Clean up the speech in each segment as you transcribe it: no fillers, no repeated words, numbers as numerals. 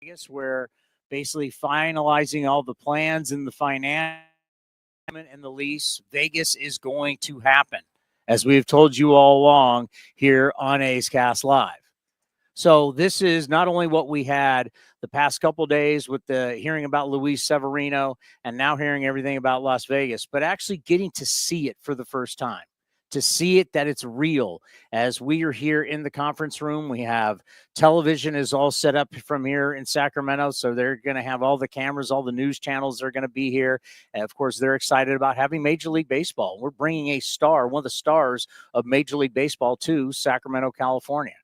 Vegas, where basically finalizing all the plans and the finance and the lease. Vegas is going to happen, as we've told you all along here on A's Cast Live. So this is not only what we had the past couple of days with the hearing about Luis Severino and now hearing everything about Las Vegas, but actually getting to see it for the first time, to see it that it's real. As we are here in the conference room, we have television is all set up from here in Sacramento. So they're going to have all the cameras, all the news channels are going to be here. And of course, they're excited about having Major League Baseball. We're bringing a star, one of the stars of Major League Baseball to Sacramento, California.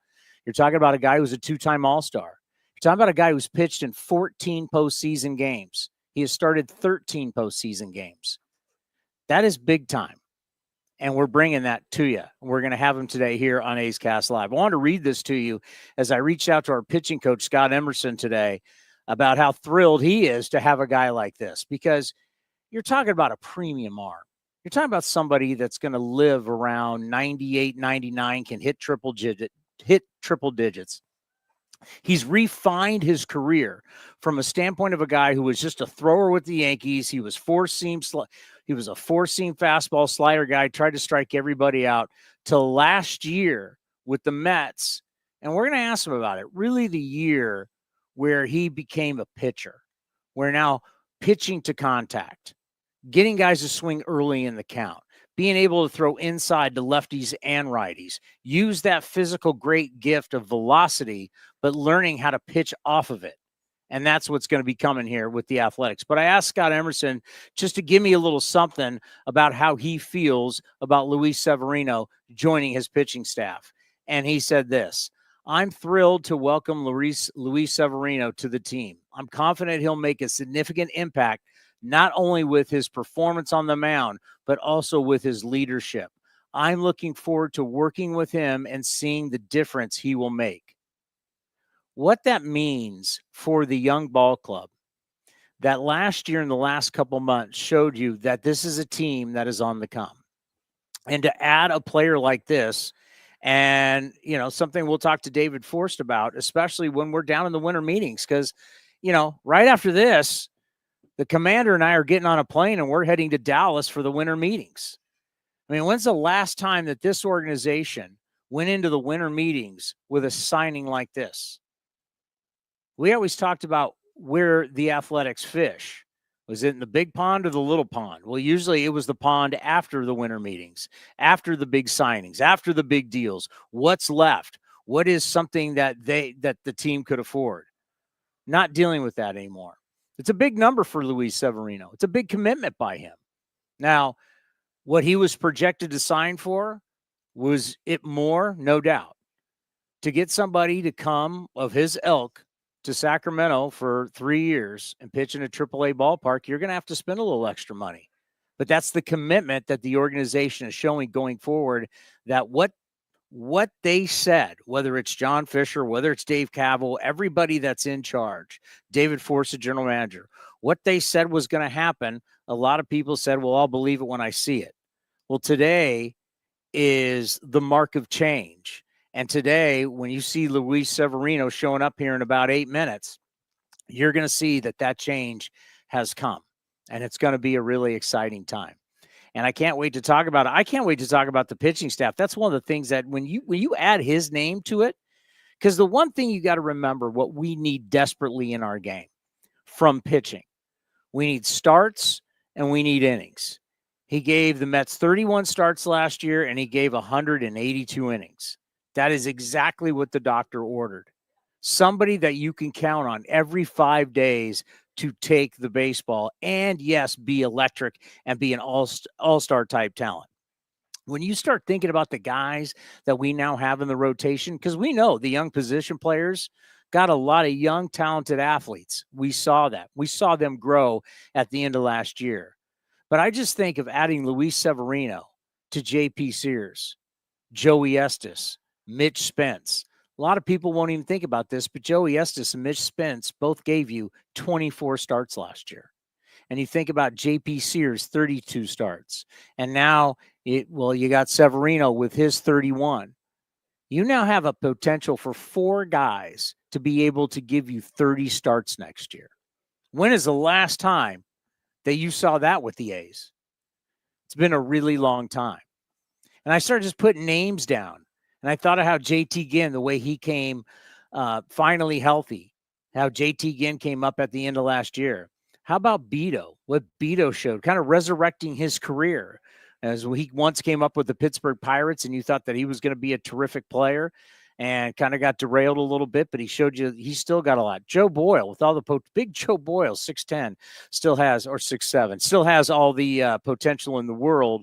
You're talking about a guy who's a two-time All-Star. You're talking about a guy who's pitched in 14 postseason games. He has started 13 postseason games. That is big time. And we're bringing that to you. We're going to have him today here on A's Cast Live. I wanted to read this to you as I reached out to our pitching coach, Scott Emerson, today about how thrilled he is to have a guy like this, because you're talking about a premium arm. You're talking about somebody that's going to live around 98, 99, can hit triple digits. He's refined his career from a standpoint of a guy who was just a thrower with the Yankees. He was a four-seam fastball slider guy, tried to strike everybody out, till last year with the Mets. And we're going to ask him about it. Really the year where he became a pitcher. We're now pitching to contact, getting guys to swing early in the count, being able to throw inside to lefties and righties, use that physical great gift of velocity, but learning how to pitch off of it. And that's what's going to be coming here with the Athletics. But I asked Scott Emerson just to give me a little something about how he feels about Luis Severino joining his pitching staff. And he said this: I'm thrilled to welcome Luis Severino to the team. I'm confident he'll make a significant impact, not only with his performance on the mound, but also with his leadership. I'm looking forward to working with him and seeing the difference he will make. What that means for the young ball club, that last year and the last couple months showed you that this is a team that is on the come. And to add a player like this, and, something we'll talk to David Forst about, especially when we're down in the winter meetings, because, right after this, the commander and I are getting on a plane and we're heading to Dallas for the winter meetings. I mean, when's the last time that this organization went into the winter meetings with a signing like this? We always talked about where the Athletics fish. Was it in the big pond or the little pond? Well, usually it was the pond after the winter meetings, after the big signings, after the big deals. What's left? What is something that the team could afford? Not dealing with that anymore. It's a big number for Luis Severino. It's a big commitment by him. Now, what he was projected to sign for, was it more? No doubt. To get somebody to come of his ilk to Sacramento for 3 years and pitch in a AAA ballpark, you're going to have to spend a little extra money. But that's the commitment that the organization is showing going forward, that what they said, whether it's John Fisher, whether it's Dave Cavill, everybody that's in charge, David Forst, the general manager, what they said was going to happen, a lot of people said, well, I'll believe it when I see it. Well, today is the mark of change. And today, when you see Luis Severino showing up here in about 8 minutes, you're going to see that change has come. And it's going to be a really exciting time. And I can't wait to talk about it. I can't wait to talk about the pitching staff. That's one of the things that when you add his name to it, because the one thing you got to remember, what we need desperately in our game from pitching, we need starts and we need innings. He gave the Mets 31 starts last year, and he gave 182 innings. That is exactly what the doctor ordered. Somebody that you can count on every 5 days to take the baseball and, yes, be electric and be an all-star type talent. When you start thinking about the guys that we now have in the rotation, because we know the young position players got a lot of young, talented athletes. We saw that. We saw them grow at the end of last year. But I just think of adding Luis Severino to J.P. Sears, Joey Estes, Mitch Spence. A lot of people won't even think about this, but Joey Estes and Mitch Spence both gave you 24 starts last year. And you think about J.P. Sears, 32 starts. And now, you got Severino with his 31. You now have a potential for 4 guys to be able to give you 30 starts next year. When is the last time that you saw that with the A's? It's been a really long time. And I started just putting names down. And I thought of how JT Ginn, the way he came finally healthy, how JT Ginn came up at the end of last year. How about Beto? What Beto showed, kind of resurrecting his career. As he once came up with the Pittsburgh Pirates and you thought that he was going to be a terrific player and kind of got derailed a little bit, but he showed you he's still got a lot. Joe Boyle, with all the big Joe Boyle, 6'10", still has, or 6'7", still has all the potential in the world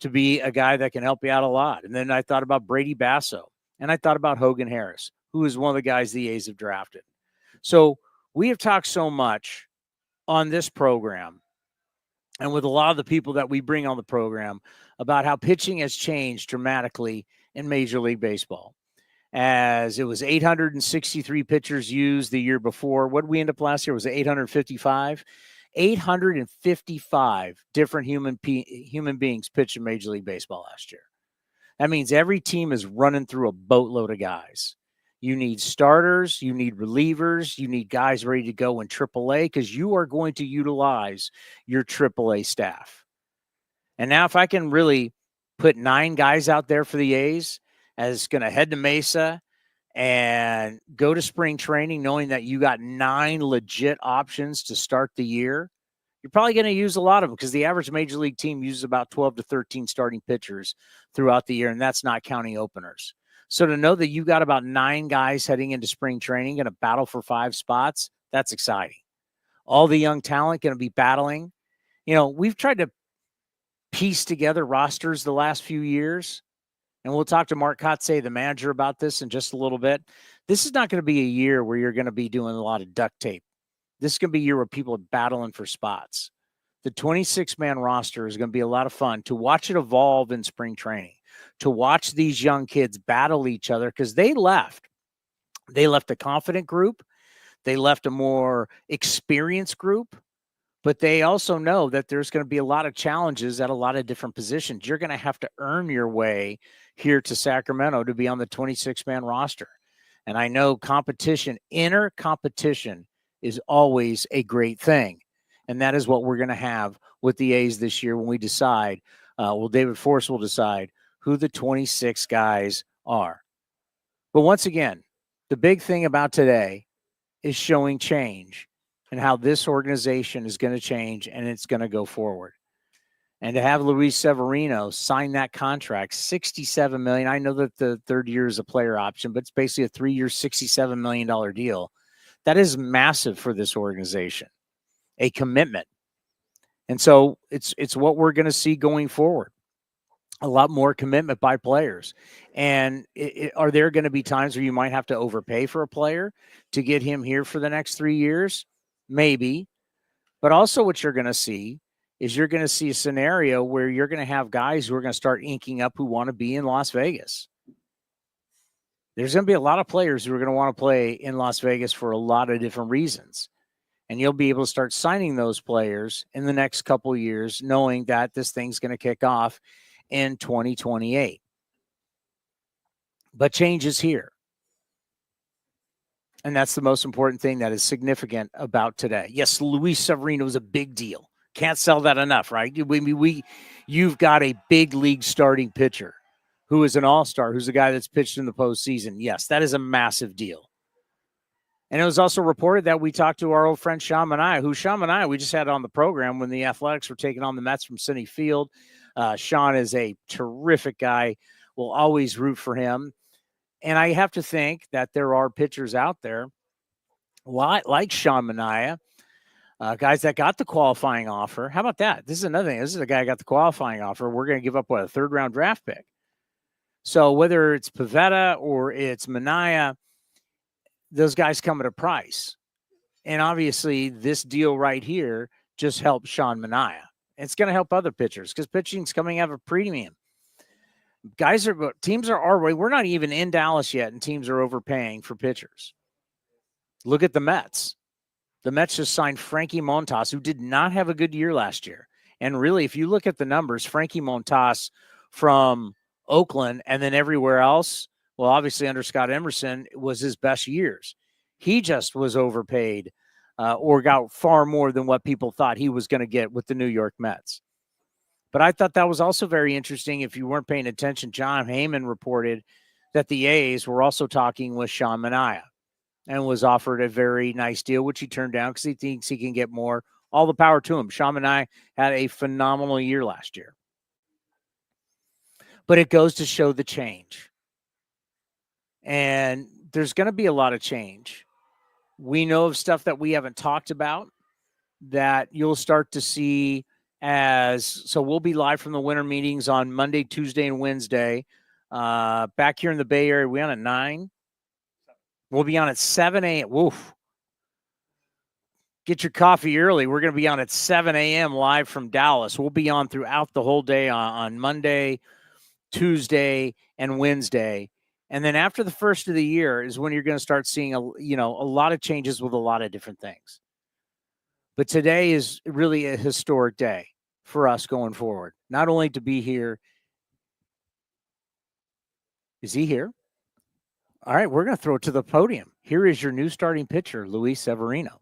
to be a guy that can help you out a lot. And then I thought about Brady Basso, and I thought about Hogan Harris, who is one of the guys the A's have drafted. So we have talked so much on this program and with a lot of the people that we bring on the program about how pitching has changed dramatically in Major League Baseball. As it was 863 pitchers used the year before. What did we end up last year? Was it 855? 855 different human beings pitched in Major League Baseball last year. That means every team is running through a boatload of guys. You need starters, you need relievers, you need guys ready to go in AAA because you are going to utilize your AAA staff. And now if I can really put 9 guys out there for the A's as going to head to Mesa and go to spring training knowing that you got 9 legit options to start the year, you're probably going to use a lot of them because the average Major League team uses about 12 to 13 starting pitchers throughout the year, and that's not counting openers. So to know that you got about 9 guys heading into spring training going to battle for 5 spots, that's exciting. All the young talent going to be battling. You know, we've tried to piece together rosters the last few years, and we'll talk to Mark Kotsay, the manager, about this in just a little bit. This is not going to be a year where you're going to be doing a lot of duct tape. This is going to be a year where people are battling for spots. The 26-man roster is going to be a lot of fun to watch it evolve in spring training, to watch these young kids battle each other because they left. They left a confident group. They left a more experienced group. But they also know that there's going to be a lot of challenges at a lot of different positions. You're going to have to earn your way here to Sacramento to be on the 26-man roster. And I know competition, inner competition, is always a great thing. And that is what we're going to have with the A's this year when we decide, David Forst will decide who the 26 guys are. But once again, the big thing about today is showing change and how this organization is going to change and it's going to go forward. And to have Luis Severino sign that contract, $67 million. I know that the third year is a player option, but it's basically a 3-year, $67 million deal. That is massive for this organization, a commitment. And so it's what we're going to see going forward. A lot more commitment by players. And are there going to be times where you might have to overpay for a player to get him here for the next 3 years? Maybe. But also what you're going to see is you're going to see a scenario where you're going to have guys who are going to start inking up who want to be in Las Vegas. There's going to be a lot of players who are going to want to play in Las Vegas for a lot of different reasons. And you'll be able to start signing those players in the next couple of years, knowing that this thing's going to kick off in 2028. But change is here. And that's the most important thing that is significant about today. Yes, Luis Severino is a big deal. Can't sell that enough, right? You've got a big league starting pitcher who is an all-star, who's a guy that's pitched in the postseason. Yes, that is a massive deal. And it was also reported that we talked to our old friend Sean Manaea, we just had on the program when the Athletics were taking on the Mets from Citi Field. Sean is a terrific guy. We'll always root for him. And I have to think that there are pitchers out there like Sean Manaea, guys that got the qualifying offer. How about that? This is another thing. This is a guy who got the qualifying offer. We're going to give up, a third-round draft pick. So whether it's Pivetta or it's Manaea, those guys come at a price. And obviously, this deal right here just helps Sean Manaea. It's going to help other pitchers because pitching's coming out of a premium. Teams are already, we're not even in Dallas yet, and teams are overpaying for pitchers. Look at the Mets. The Mets just signed Frankie Montas, who did not have a good year last year. And really, if you look at the numbers, Frankie Montas from Oakland and then everywhere else Well, obviously under Scott Emerson was his best years. He just was overpaid or got far more than what people thought he was going to get with the New York Mets. But I thought that was also very interesting. If you weren't paying attention, John Heyman reported that the A's were also talking with Sean Manaea and was offered a very nice deal, which he turned down because he thinks he can get more. All the power to him. Sean Manaea had a phenomenal year last year. But it goes to show the change. And there's going to be a lot of change. We know of stuff that we haven't talked about that you'll start to see so we'll be live from the winter meetings on Monday, Tuesday, and Wednesday. Back here in the Bay Area, we on at 9. We'll be on at 7 a.m. Woof. Get your coffee early. We're going to be on at 7 a.m. live from Dallas. We'll be on throughout the whole day on Monday, Tuesday, and Wednesday. And then after the first of the year is when you're going to start seeing a lot of changes with a lot of different things. But today is really a historic day for us going forward. Not only to be here. Is he here? All right, we're going to throw it to the podium. Here is your new starting pitcher, Luis Severino.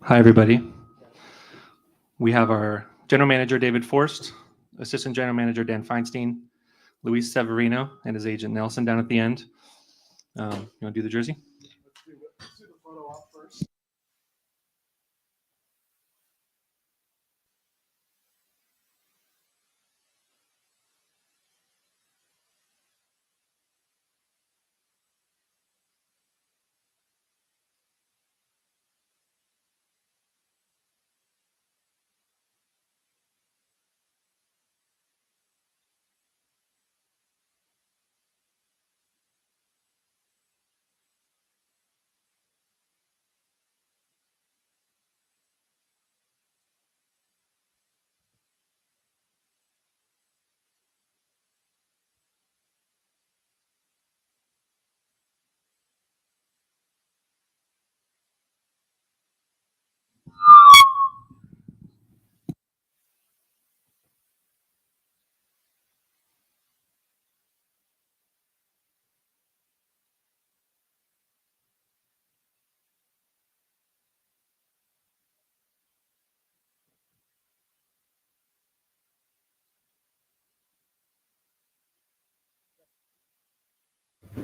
Hi, everybody. We have our general manager, David Forst, assistant general manager, Dan Feinstein, Luis Severino, and his agent, Nelson, down at the end. You want to do the jersey? Let's do the photo op first.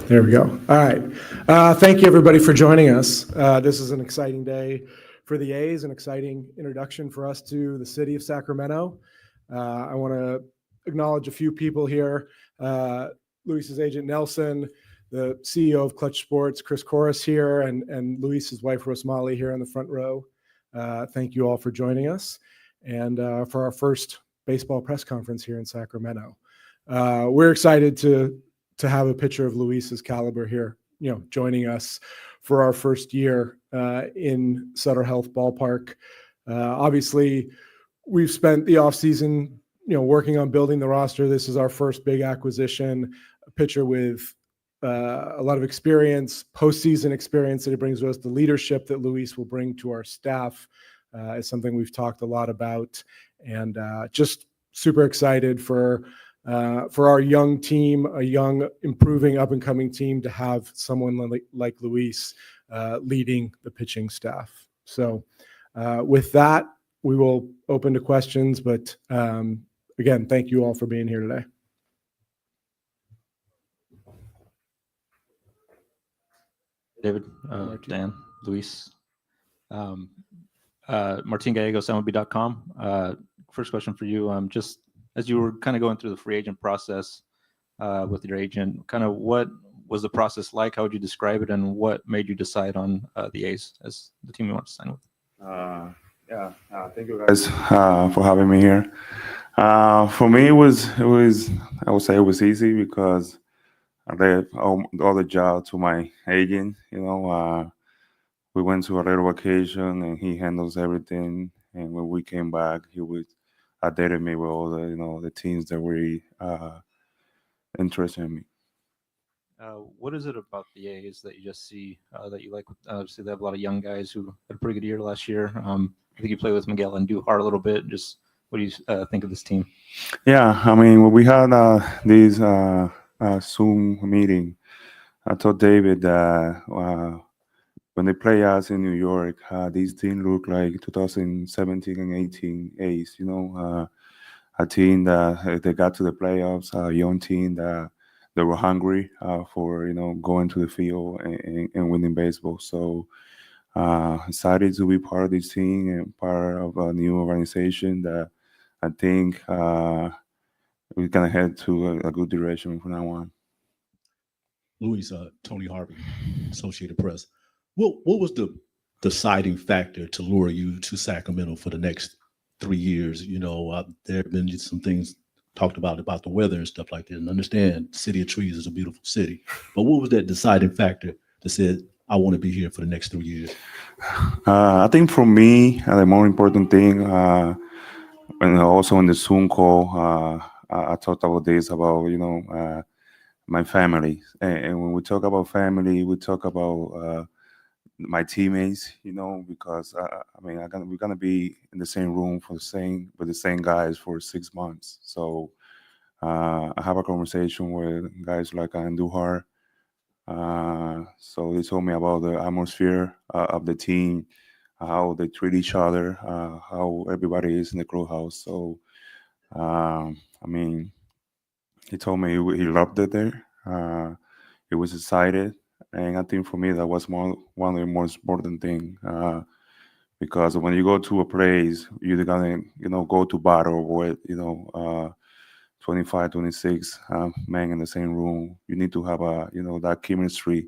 There we go. All right. Thank you, everybody, for joining us. This is an exciting day for the A's, an exciting introduction for us to the city of Sacramento. I want to acknowledge a few people here. Luis's agent, Nelson, the CEO of Clutch Sports, Chris Corris here, and Luis's wife, Rosmali, here on the front row. Thank you all for joining us and for our first baseball press conference here in Sacramento. We're excited to have a pitcher of Luis's caliber here, joining us for our first year in Sutter Health Ballpark. Obviously, we've spent the offseason, working on building the roster. This is our first big acquisition, a pitcher with a lot of experience, postseason experience that he brings to us. The leadership that Luis will bring to our staff is something we've talked a lot about, and just super excited for our young team, a young, improving, up-and-coming team, to have someone like Luis leading the pitching staff. So with that, we will open to questions. But again, thank you all for being here today. David, Dan, Luis. Martin Gallegos, MLB.com. First question for you. Just as you were kind of going through the free agent process with your agent, kind of what was the process like? How would you describe it? And what made you decide on the A's as the team you want to sign with? Yeah, thank you guys for having me here. For me, it was I would say it was easy because I left all the job to my agent. We went to a little vacation and he handles everything. And when we came back, he would updated me with all the the teams that were interested in me. What is it about the A's that you just see that you like? Obviously, they have a lot of young guys who had a pretty good year last year. I think you played with Miguel and Duhar a little bit. Just what do you think of this team? Yeah, I mean, when we had this Zoom meeting, I told David that when they play us in New York, these teams look like 2017 and 18 A's. A team that they got to the playoffs, a young team that they were hungry for going to the field and winning baseball. So excited to be part of this team and part of a new organization that I think we're gonna head to a good direction from now on. Louis, Tony Harvey, Associated Press. What was the deciding factor to lure you to Sacramento for the next 3 years? There have been some things talked about the weather and stuff like that. And understand, City of Trees is a beautiful city. But what was that deciding factor that said, I want to be here for the next 3 years? I think for me, the more important thing, and also in the Zoom call, I talked about this about my family, and when we talk about family, we talk about my teammates, because I mean, we're gonna be in the same room with the same guys for 6 months. So I have a conversation with guys like Andujar. So they told me about the atmosphere of the team, how they treat each other, how everybody is in the clubhouse. So I mean, he told me he loved it there. He was excited, and I think for me that was one of the most important thing. Because when you go to a place, you're gonna go to battle with 25, 26 men in the same room. You need to have that chemistry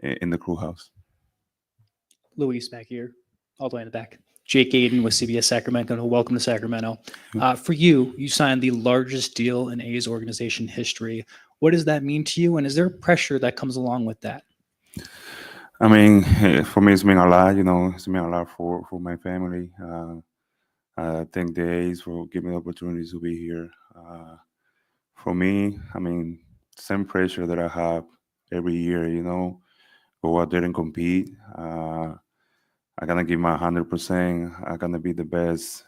in the crew house. Luis back here, all the way in the back. Jake Aiden with CBS Sacramento. Welcome to Sacramento. For you, you signed the largest deal in A's organization history. What does that mean to you? And is there pressure that comes along with that? I mean, for me, it's mean a lot. It's mean a lot for my family. I thank the A's for giving me the opportunity to be here. For me, I mean, same pressure that I have every year. Go out there and compete. I'm gonna give my 100%. I'm gonna be the best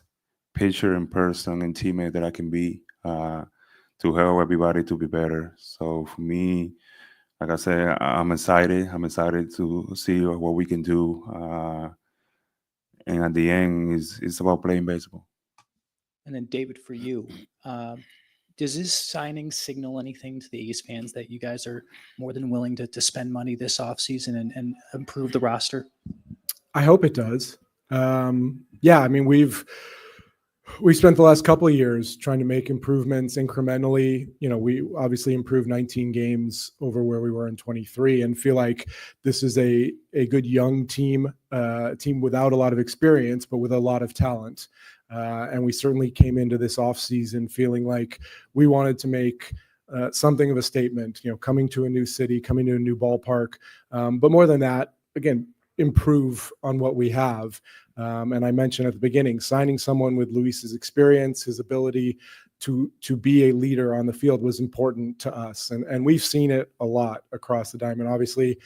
pitcher and person and teammate that I can be to help everybody to be better. So for me, like I said, I'm excited. I'm excited to see what we can do. And at the end, it's about playing baseball. And then David, for you, does this signing signal anything to the A's fans that you guys are more than willing to spend money this offseason and improve the roster? I hope it does. Yeah, I mean, we've spent the last couple of years trying to make improvements incrementally. We obviously improved 19 games over where we were in 23 and feel like this is a good young team, team without a lot of experience, but with a lot of talent. And we certainly came into this offseason feeling like we wanted to make something of a statement, coming to a new city, coming to a new ballpark. But more than that, again, improve on what we have. And I mentioned at the beginning, signing someone with Luis's experience, his ability to be a leader on the field was important to us. And we've seen it a lot across the diamond. Obviously,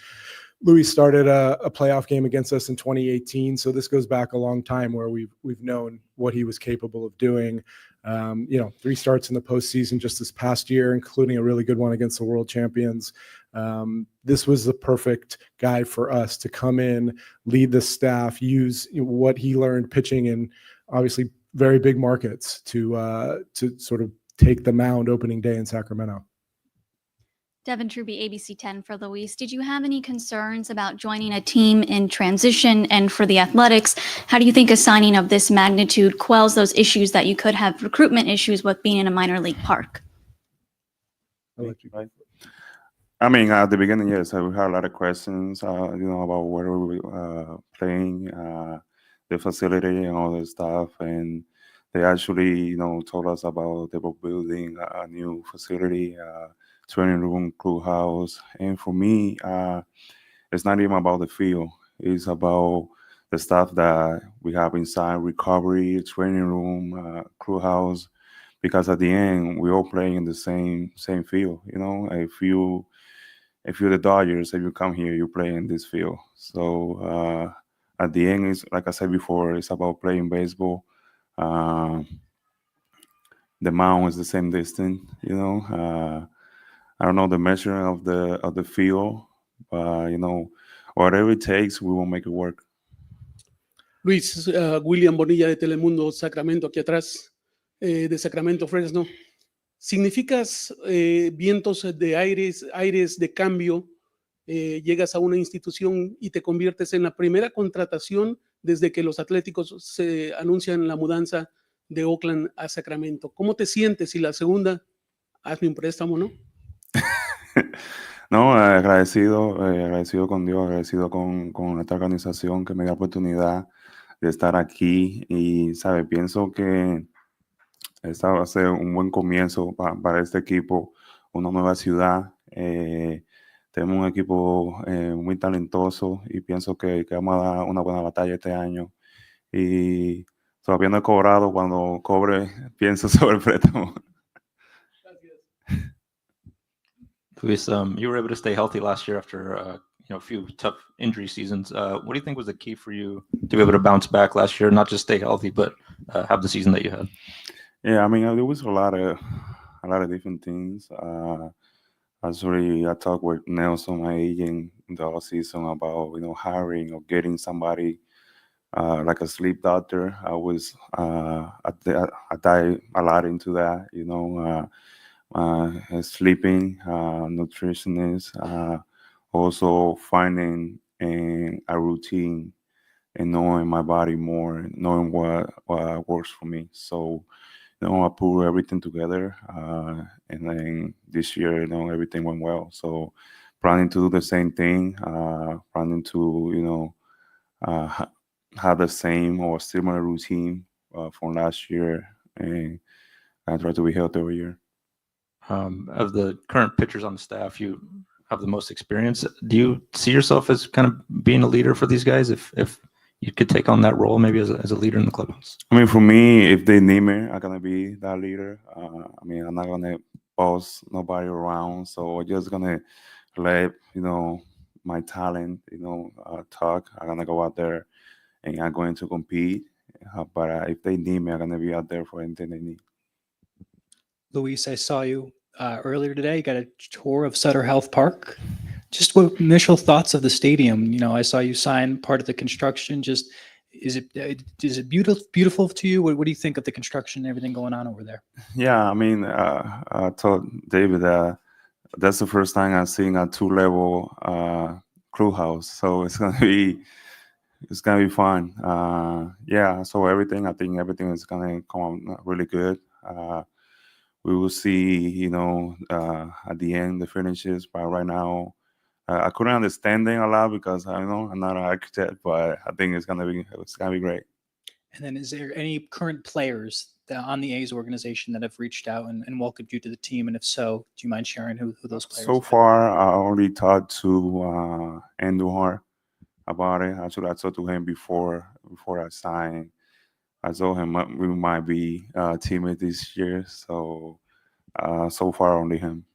Luis started a playoff game against us in 2018. So this goes back a long time where we've known what he was capable of doing. 3 starts in the postseason just this past year, including a really good one against the world champions. This was the perfect guy for us to come in, lead the staff, use what he learned pitching in obviously very big markets to sort of take the mound opening day in Sacramento. Devin Truby, ABC 10 for Luis. Did you have any concerns about joining a team in transition? And for the Athletics, how do you think a signing of this magnitude quells those issues that you could have recruitment issues with being in a minor league park? I mean, at the beginning, yes, we had a lot of questions, about where we were playing. the facility and all that stuff. And they actually, told us about they were building a new facility, training room, crew house. And for me, it's not even about the field. It's about the stuff that we have inside: recovery, training room, crew house. Because at the end, we all play in the same field. If you're the Dodgers, if you come here, you play in this field. So at the end, it's like I said before, it's about playing baseball. The mound is the same distance. I don't know the measuring of the field, but whatever it takes, we will make it work. Luis, William Bonilla de Telemundo, Sacramento, aquí atrás, de Sacramento, Fresno. Significas vientos de aires de cambio. Llegas a una institución y te conviertes en la primera contratación desde que los Atléticos se anuncian la mudanza de Oakland a Sacramento. ¿Cómo te sientes? Y la segunda, hazme un préstamo, ¿no? No, agradecido con Dios, agradecido con esta organización que me da la oportunidad de estar aquí y, pienso que esta va a ser un buen comienzo para este equipo, una nueva ciudad. Tenemos un equipo muy talentoso y pienso que vamos a dar una buena batalla este año. Y todavía no he cobrado. Cuando cobre, pienso sobre el préstamo. Luis, you were able to stay healthy last year after a few tough injury seasons. What do you think was the key for you to be able to bounce back last year, not just stay healthy, but have the season that you had? Yeah, I mean, there was a lot of different things. Actually, I talked with Nelson, my agent, in the offseason about hiring or getting somebody like a sleep doctor. I dive a lot into that. Sleeping, nutritionist, also finding a routine and knowing my body more, knowing what works for me. So, I put everything together, and then this year, everything went well. So, planning to do the same thing, planning to, have the same or similar routine from last year, and I try to be healthy every year. Of the current pitchers on the staff, you have the most experience. Do you see yourself as kind of being a leader for these guys? If you could take on that role, maybe as a leader in the clubhouse? I mean, for me, if they need me, I'm gonna be that leader. I mean, I'm not gonna boss nobody around, so I'm just gonna let my talent, talk. I'm gonna go out there and I'm going to compete. But if they need me, I'm gonna be out there for anything they need. Luis, I saw you earlier today. You got a tour of Sutter Health Park. Just what initial thoughts of the stadium? I saw you sign part of the construction. Just is it beautiful to you? What do you think of the construction and everything going on over there? Yeah, I mean, I told David that that's the first time I've seen a 2-level crew house. So it's gonna be fun. Yeah, so I think everything is gonna come out really good. We will see, at the end the finishes. But right now, I couldn't understand them a lot because I'm not an architect. But I think it's gonna be great. And then, is there any current players on the A's organization that have reached out and welcomed you to the team? And if so, do you mind sharing who those players? So far, I already talked to Andujar about it. Actually, I talked to him before I signed. I told him we might be teammates this year. So far, only him.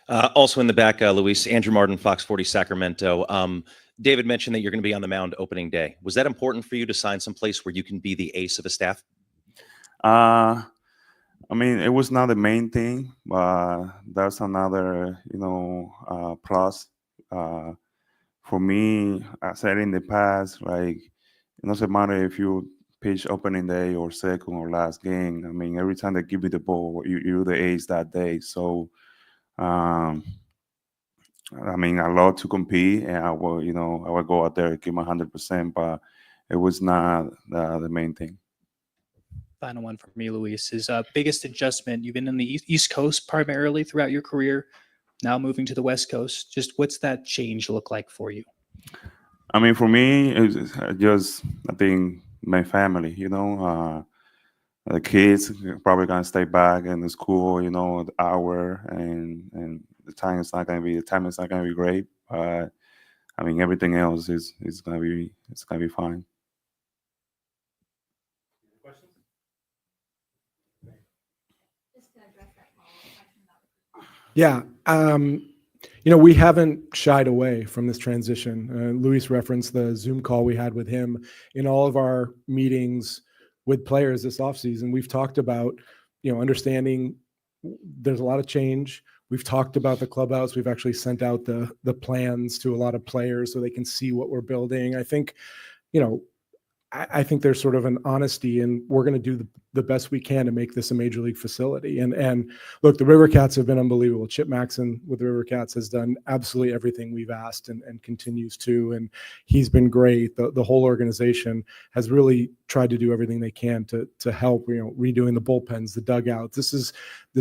Also in the back, Luis, Andrew Martin, Fox 40 Sacramento. David mentioned that you're going to be on the mound opening day. Was that important for you to sign someplace where you can be the ace of a staff? I mean, it was not the main thing, but that's another, plus. For me, I said in the past, like, it doesn't matter if you pitch opening day or second or last game. I mean, every time they give you the ball, you're the ace that day. So, I mean, I love to compete, and I will go out there and give my 100%, but it was not the main thing. Final one for me, Luis, is biggest adjustment. You've been in the East Coast primarily throughout your career, now moving to the West Coast. Just what's that change look like for you? I mean, for me, it's just, I think, my family, you know, the kids probably gonna stay back in the school, you know, the hour, and the time is not gonna be, the time is not gonna be great, but I mean, everything else is gonna be, it's gonna be fine. Yeah. You know, we haven't shied away from this transition. Luis referenced the Zoom call we had with him. In all of our meetings with players this offseason, we've talked about, you know, understanding there's a lot of change. We've talked about the clubhouse. We've actually sent out the plans to a lot of players so they can see what we're building. I think, you know, I think there's sort of an honesty, and we're going to do the best we can to make this a major league facility. And look, the River Cats have been unbelievable. Chip Maxon with the River Cats has done absolutely everything we've asked and continues to, and he's been great. The whole organization has really tried to do everything they can to help, you know, redoing the bullpens, the dugouts. This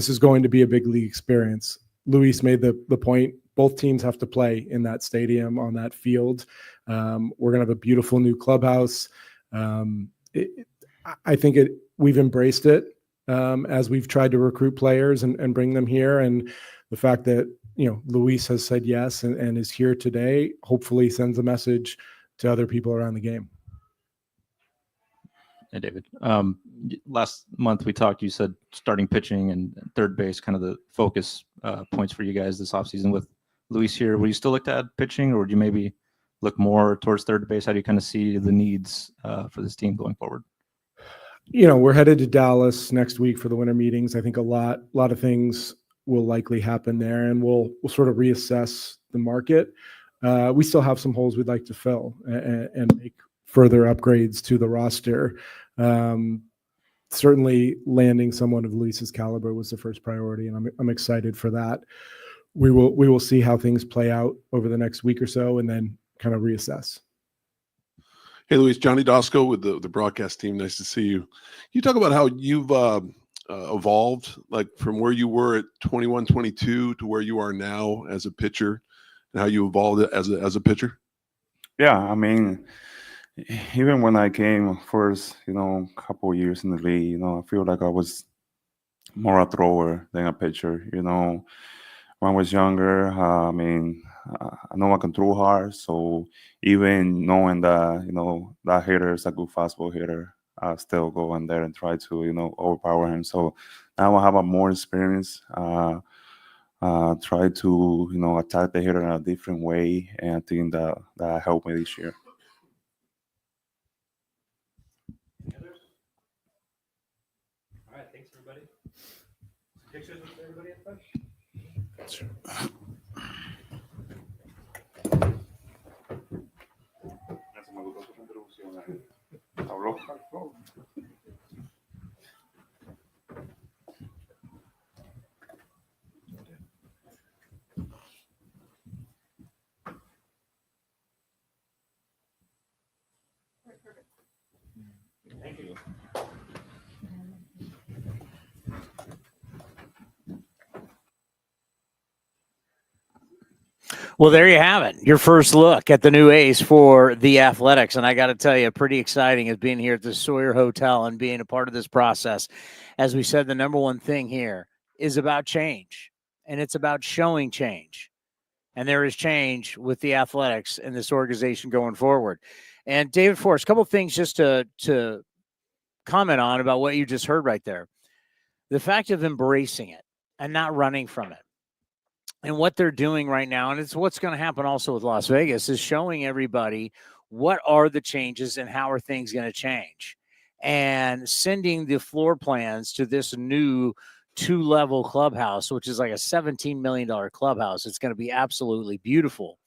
is going to be a big league experience. Luis made the point. Both teams have to play in that stadium, on that field. We're going to have a beautiful new clubhouse. I think we've embraced it as we've tried to recruit players and bring them here. And the fact that, you know, Luis has said yes and is here today, hopefully sends a message to other people around the game. Hey, David. Last month we talked, you said starting pitching and third base, kind of the focus points for you guys this offseason. With Luis here, will you still look to add pitching, or would you maybe look more towards third base? How do you kind of see the needs for this team going forward? You know, we're headed to Dallas next week for the winter meetings. I think a lot of things will likely happen there, and we'll sort of reassess the market. We still have some holes we'd like to fill and make further upgrades to the roster. Certainly landing someone of Luis's caliber was the first priority, and I'm excited for that. We will see how things play out over the next week or so, and then kind of reassess. Hey, Luis, Johnny Dosco with the broadcast team. Nice to see you. Can you talk about how you've evolved, like from where you were at 21, 22 to where you are now as a pitcher, and how you evolved as a pitcher? Yeah, I mean, even when I came first, you know, a couple of years in the league, you know, I feel like I was more a thrower than a pitcher. You know, when I was younger, I mean, I know I can throw hard, so even knowing that, you know, that hitter is a good fastball hitter, I still go in there and try to, you know, overpower him. So now I have a more experience. Try to, you know, attack the hitter in a different way, and I think that helped me this year. All right, thanks everybody. Pictures with everybody at first? Sure. Thank you. Well, there you have it. Your first look at the new ace for the Athletics. And I got to tell you, pretty exciting is being here at the Sawyer Hotel and being a part of this process. As we said, the number one thing here is about change, and it's about showing change. And there is change with the Athletics and this organization going forward. And David Forst, a couple of things just to comment on about what you just heard right there. The fact of embracing it and not running from it. And what they're doing right now, and it's what's going to happen also with Las Vegas, is showing everybody what are the changes and how are things going to change. And sending the floor plans to this new 2-level clubhouse, which is like a $17 million clubhouse. It's going to be absolutely beautiful.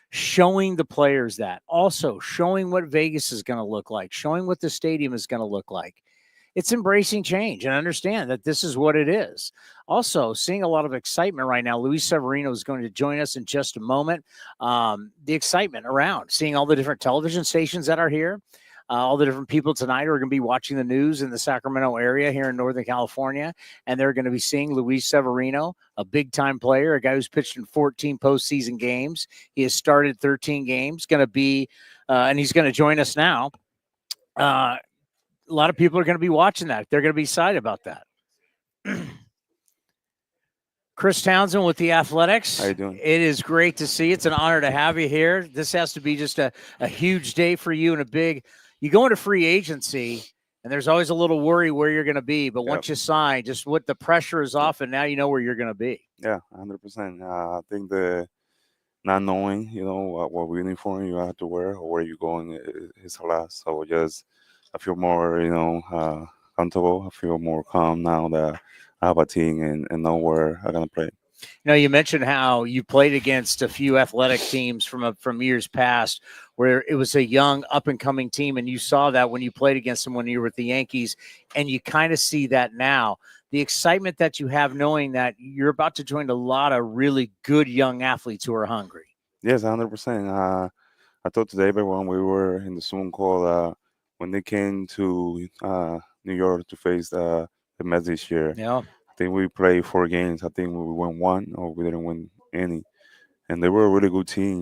Showing the players that. Also showing what Vegas is going to look like, showing what the stadium is going to look like. It's embracing change and understand that this is what it is. Also, seeing a lot of excitement right now. Luis Severino is going to join us in just a moment. The excitement around seeing all the different television stations that are here. all the different people tonight are going to be watching the news in the Sacramento area here in Northern California, and they're going to be seeing Luis Severino, a big-time player, a guy who's pitched in 14 postseason games. He has started 13 games, going to be, and he's going to join us now. A lot of people are going to be watching that. They're going to be excited about that. Chris Townsend with the Athletics. How you doing? It is great to see. It's an honor to have you here. This has to be just a huge day for you and you go into free agency and there's always a little worry where you're going to be. But once you sign, just what the pressure is off and now you know where you're going to be. Yeah, 100%. I think the not knowing, what uniform you have to wear or where you're going is a lot. So I feel more, comfortable. I feel more calm now that I have a team and know where I'm gonna play. You mentioned how you played against a few athletic teams from years past where it was a young up-and-coming team, and you saw that when you played against them when you were with the Yankees, and you kind of see that now. The excitement that you have knowing that you're about to join a lot of really good young athletes who are hungry. Yes, 100%. I talked to David when we were in the Zoom call when they came to New York to face the Mets this year. Yeah. I think we played 4 games. I think we won 1 or we didn't win any. And they were a really good team,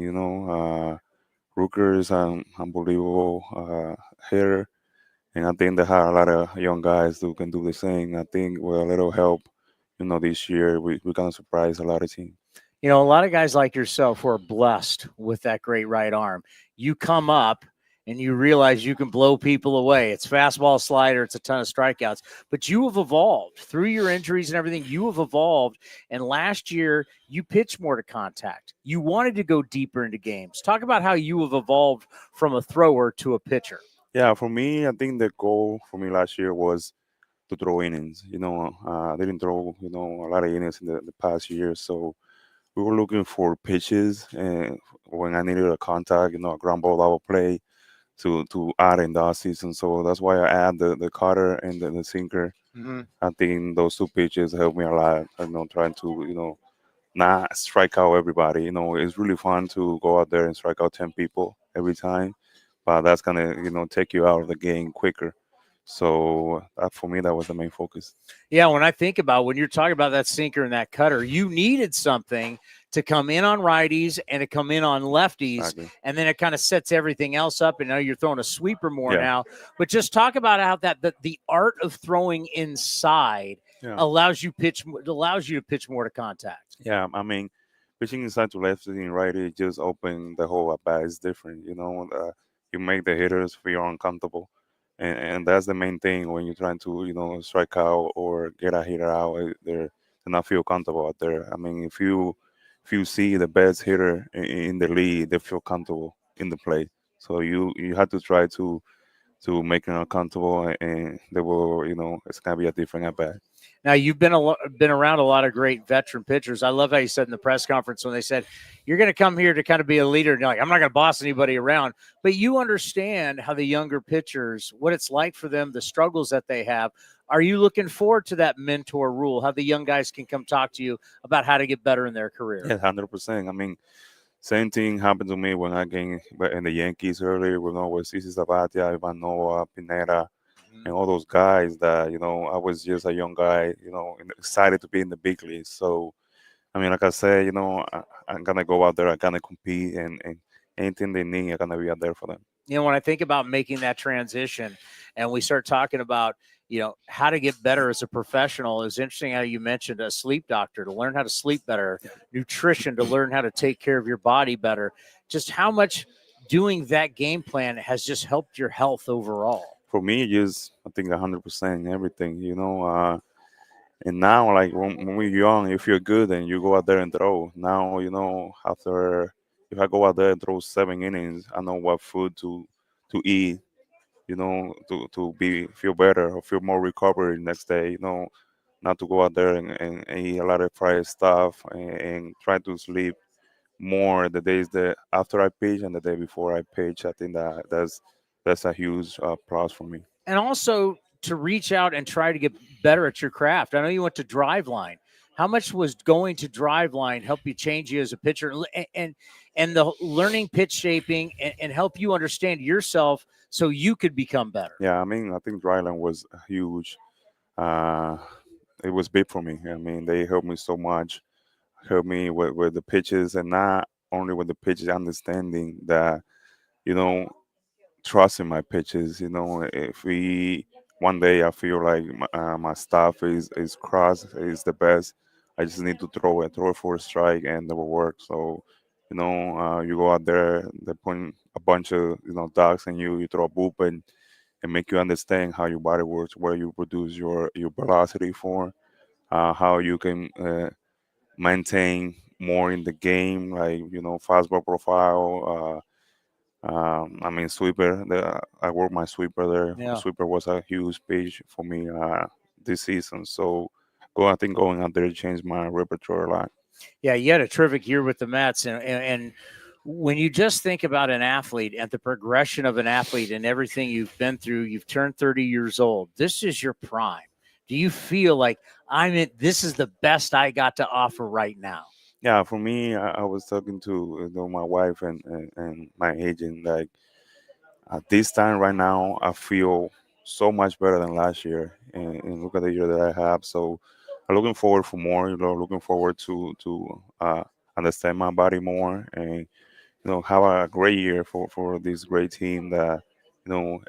Rooker is an unbelievable hitter. And I think they have a lot of young guys who can do the same. I think with a little help, this year, we're going to surprise a lot of teams. A lot of guys like yourself who are blessed with that great right arm. You come up and you realize you can blow people away. It's fastball, slider, it's a ton of strikeouts. But you have evolved through your injuries and everything. You have evolved. And last year, you pitched more to contact. You wanted to go deeper into games. Talk about how you have evolved from a thrower to a pitcher. Yeah, for me, I think the goal for me last year was to throw innings. I didn't throw, a lot of innings in the past year. So we were looking for pitches, and when I needed a contact, a ground ball I would play to add in the offseason. So that's why I add the cutter and the sinker. Mm-hmm. I think those 2 pitches helped me a lot. Trying to not strike out everybody. It's really fun to go out there and strike out 10 people every time, but that's gonna take you out of the game quicker. So for me, that was the main focus. Yeah, when I think about when you're talking about that sinker and that cutter, you needed something to come in on righties and to come in on lefties, Exactly. and then it kind of sets everything else up. And now you're throwing a sweeper more Yeah. now. But just talk about how the art of throwing inside allows you to pitch more to contact. Yeah, I mean, pitching inside to lefty and righty just open the whole at bat. It's different, you make the hitters feel uncomfortable. And that's the main thing when you're trying to, strike out or get a hitter out. They're not feel comfortable out there. I mean, if you see the best hitter in the league, they feel comfortable in the plate. So you have to try to make them uncomfortable, and they will, it's gonna be a different at bat. Now, you've been around a lot of great veteran pitchers. I love how you said in the press conference when they said, you're going to come here to kind of be a leader. And you're like, I'm not going to boss anybody around. But you understand how the younger pitchers, what it's like for them, the struggles that they have. Are you looking forward to that mentor rule, how the young guys can come talk to you about how to get better in their career? Yeah, 100%. I mean, same thing happened to me when I came in the Yankees earlier with Ceci Sabathia, Ivan Nova, Pineda, and all those guys that, I was just a young guy, excited to be in the big leagues. So, I mean, like I said, I'm going to go out there, I'm going to compete, and anything they need, I'm going to be out there for them. When I think about making that transition and we start talking about, how to get better as a professional, it's interesting how you mentioned a sleep doctor to learn how to sleep better, nutrition to learn how to take care of your body better, just how much doing that game plan has just helped your health overall. For me, I think 100% everything, and now, like when we're young, you feel good and you go out there and throw. Now, after if I go out there and throw 7 innings, I know what food to eat, to feel better or feel more recovery next day, not to go out there and eat a lot of fried stuff and try to sleep more the days that after I pitch and the day before I pitch. I think that's a huge plus for me. And also to reach out and try to get better at your craft. I know you went to Driveline. How much was going to Driveline help you change you as a pitcher and the learning pitch shaping and help you understand yourself so you could become better? Yeah, I mean, I think Dryland was huge. Uh, it was big for me. I mean, they helped me so much, helped me with the pitches, and not only with the pitches, understanding that, you know, trusting my pitches. You know, if we one day I feel like my stuff is crossed, is the best, I just need to throw it for a strike, and it will work. So, you know, you go out there, they put a bunch of dogs in you, you throw a bullpen, and make you understand how your body works, where you produce your velocity for, how you can maintain more in the game, like fastball profile. I mean, sweeper. I worked my sweeper there. Yeah. Sweeper was a huge page for me this season. So, I think going out there changed my repertoire a lot. Yeah, you had a terrific year with the Mets, and when you just think about an athlete and the progression of an athlete and everything you've been through, you've turned 30 years old. This is your prime. Do you feel like this is the best I got to offer right now? Yeah, for me, I was talking to my wife and my agent. Like at this time right now, I feel so much better than last year, and look at the year that I have. So I'm looking forward for more. Looking forward to understand my body more and have a great year for this great team that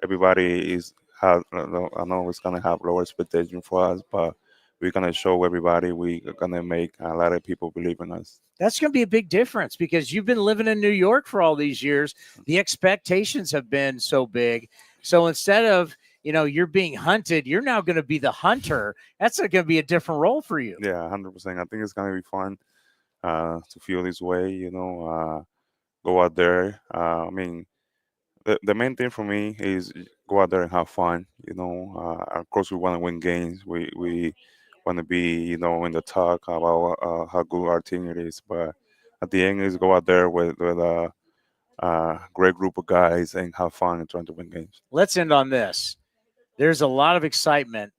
everybody is has. I know it's gonna have lower expectation for us, but we're gonna show everybody we're gonna make a lot of people believe in us. That's going to be a big difference because you've been living in New York for all these years. The expectations have been so big. So instead of, you're being hunted, you're now going to be the hunter. That's going to be a different role for you. Yeah, 100%. I think it's going to be fun to feel this way, go out there. I mean, the main thing for me is go out there and have fun. Of course, we want to win games. We want to be, in the talk about how good our team it is. But at the end, is go out there with a great group of guys and have fun and trying to win games. Let's end on this. There's a lot of excitement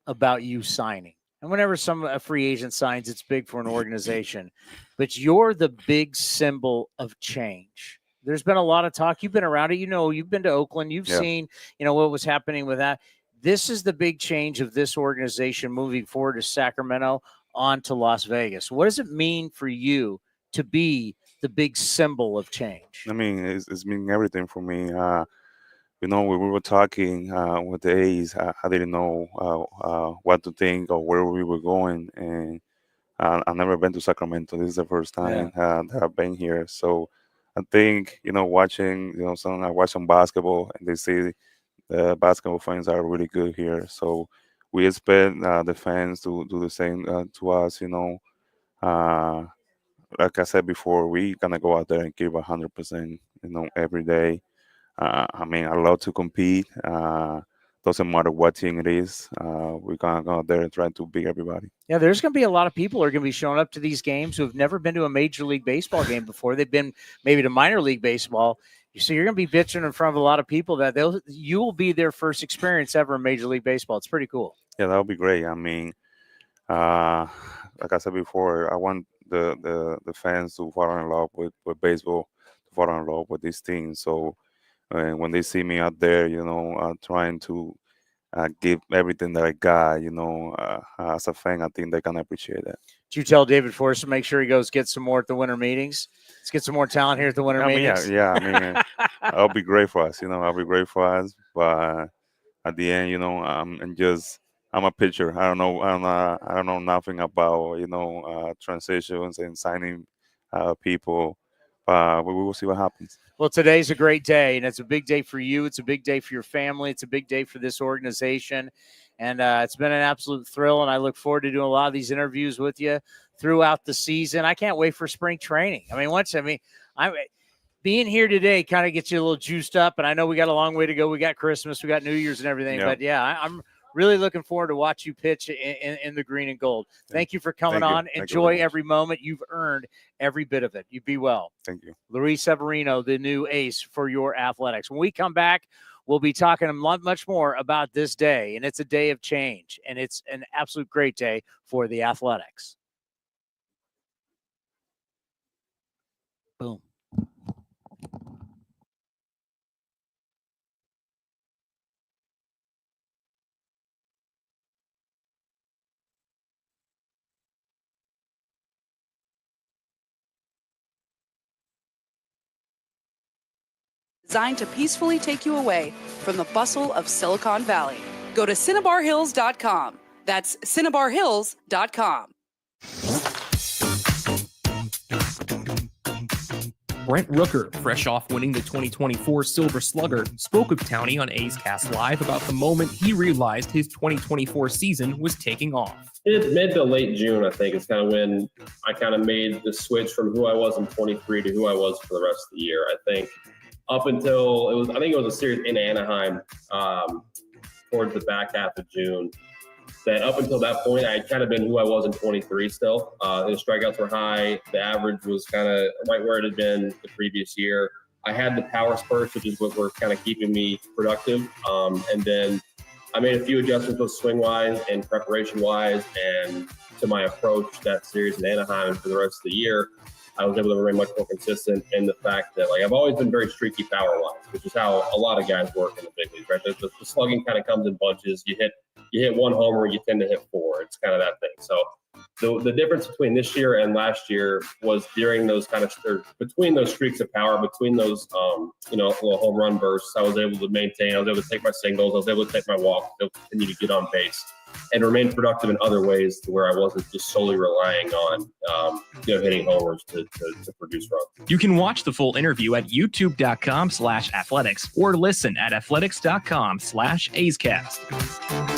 about you signing. And whenever a free agent signs, it's big for an organization. But you're the big symbol of change. There's been a lot of talk. You've been around it. You've been to Oakland. You've seen, what was happening with that. This is the big change of this organization moving forward to Sacramento on to Las Vegas. What does it mean for you to be the big symbol of change? I mean, it's meaning everything for me. When we were talking with the A's, I didn't know what to think or where we were going. And I've never been to Sacramento. This is the first time that I've been here. So I think, watching, I watch some basketball and they say the basketball fans are really good here. So we expect the fans to do the same to us, like I said before, we going to go out there and give 100%, every day. I mean, I love to compete. Doesn't matter what team it is. We're going to go out there and try to beat everybody. Yeah, there's going to be a lot of people who are going to be showing up to these games who have never been to a Major League Baseball game before. They've been maybe to minor league baseball. So you're going to be bitching in front of a lot of people that you will be their first experience ever in Major League Baseball. It's pretty cool. Yeah, that would be great. I mean, like I said before, I want the fans to fall in love with baseball, to fall in love with this team. So when they see me out there, trying to give everything that I got, as a fan, I think they can appreciate that. Did you tell David Forst to make sure he goes get some more at the winter meetings? Let's get some more talent here at the winter meetings. Yeah. I mean, that'll be great for us. That'll be great for us. But at the end, I'm a pitcher. I don't know nothing about transitions and signing people. We will see what happens. Well, today's a great day, and it's a big day for you. It's a big day for your family. It's a big day for this organization. And it's been an absolute thrill, and I look forward to doing a lot of these interviews with you throughout the season. I can't wait for spring training. Being here today kind of gets you a little juiced up, and I know we got a long way to go. We got Christmas, we got New Year's and everything. But, I'm really looking forward to watch you pitch in the green and gold. Thank you for coming on. Enjoy every moment. You've earned every bit of it. You be well. Thank you. Luis Severino, the new ace for your Athletics. When we come back, we'll be talking much more about this day, and it's a day of change, and it's an absolute great day for the Athletics. Boom. Designed to peacefully take you away from the bustle of Silicon Valley. Go to CinnabarHills.com. That's CinnabarHills.com. Brent Rooker, fresh off winning the 2024 Silver Slugger, spoke with Townie on A's Cast Live about the moment he realized his 2024 season was taking off. It's mid to late June, I think, is kind of when I kind of made the switch from who I was in 23 to who I was for the rest of the year. I think up until I think it was a series in Anaheim towards the back half of June. That up until that point, I had kind of been who I was in 23 still. The strikeouts were high. The average was kind of right where it had been the previous year. I had the power spurts, which is what were kind of keeping me productive. And then I made a few adjustments with swing-wise and preparation-wise and to my approach that series in Anaheim. And for the rest of the year, I was able to remain much more consistent in the fact that, like, I've always been very streaky power-wise, which is how a lot of guys work in the big leagues, right? The slugging kind of comes in bunches. You hit one homer, you tend to hit four. It's kind of that thing. So the difference between this year and last year was during those kind of, between those streaks of power, between those, little home run bursts, I was able to maintain. I was able to take my singles. I was able to take my walks, continue to get on base, and remain productive in other ways to where I wasn't just solely relying on, hitting homers to produce runs. You can watch the full interview at youtube.com/athletics or listen at athletics.com/A'sCast.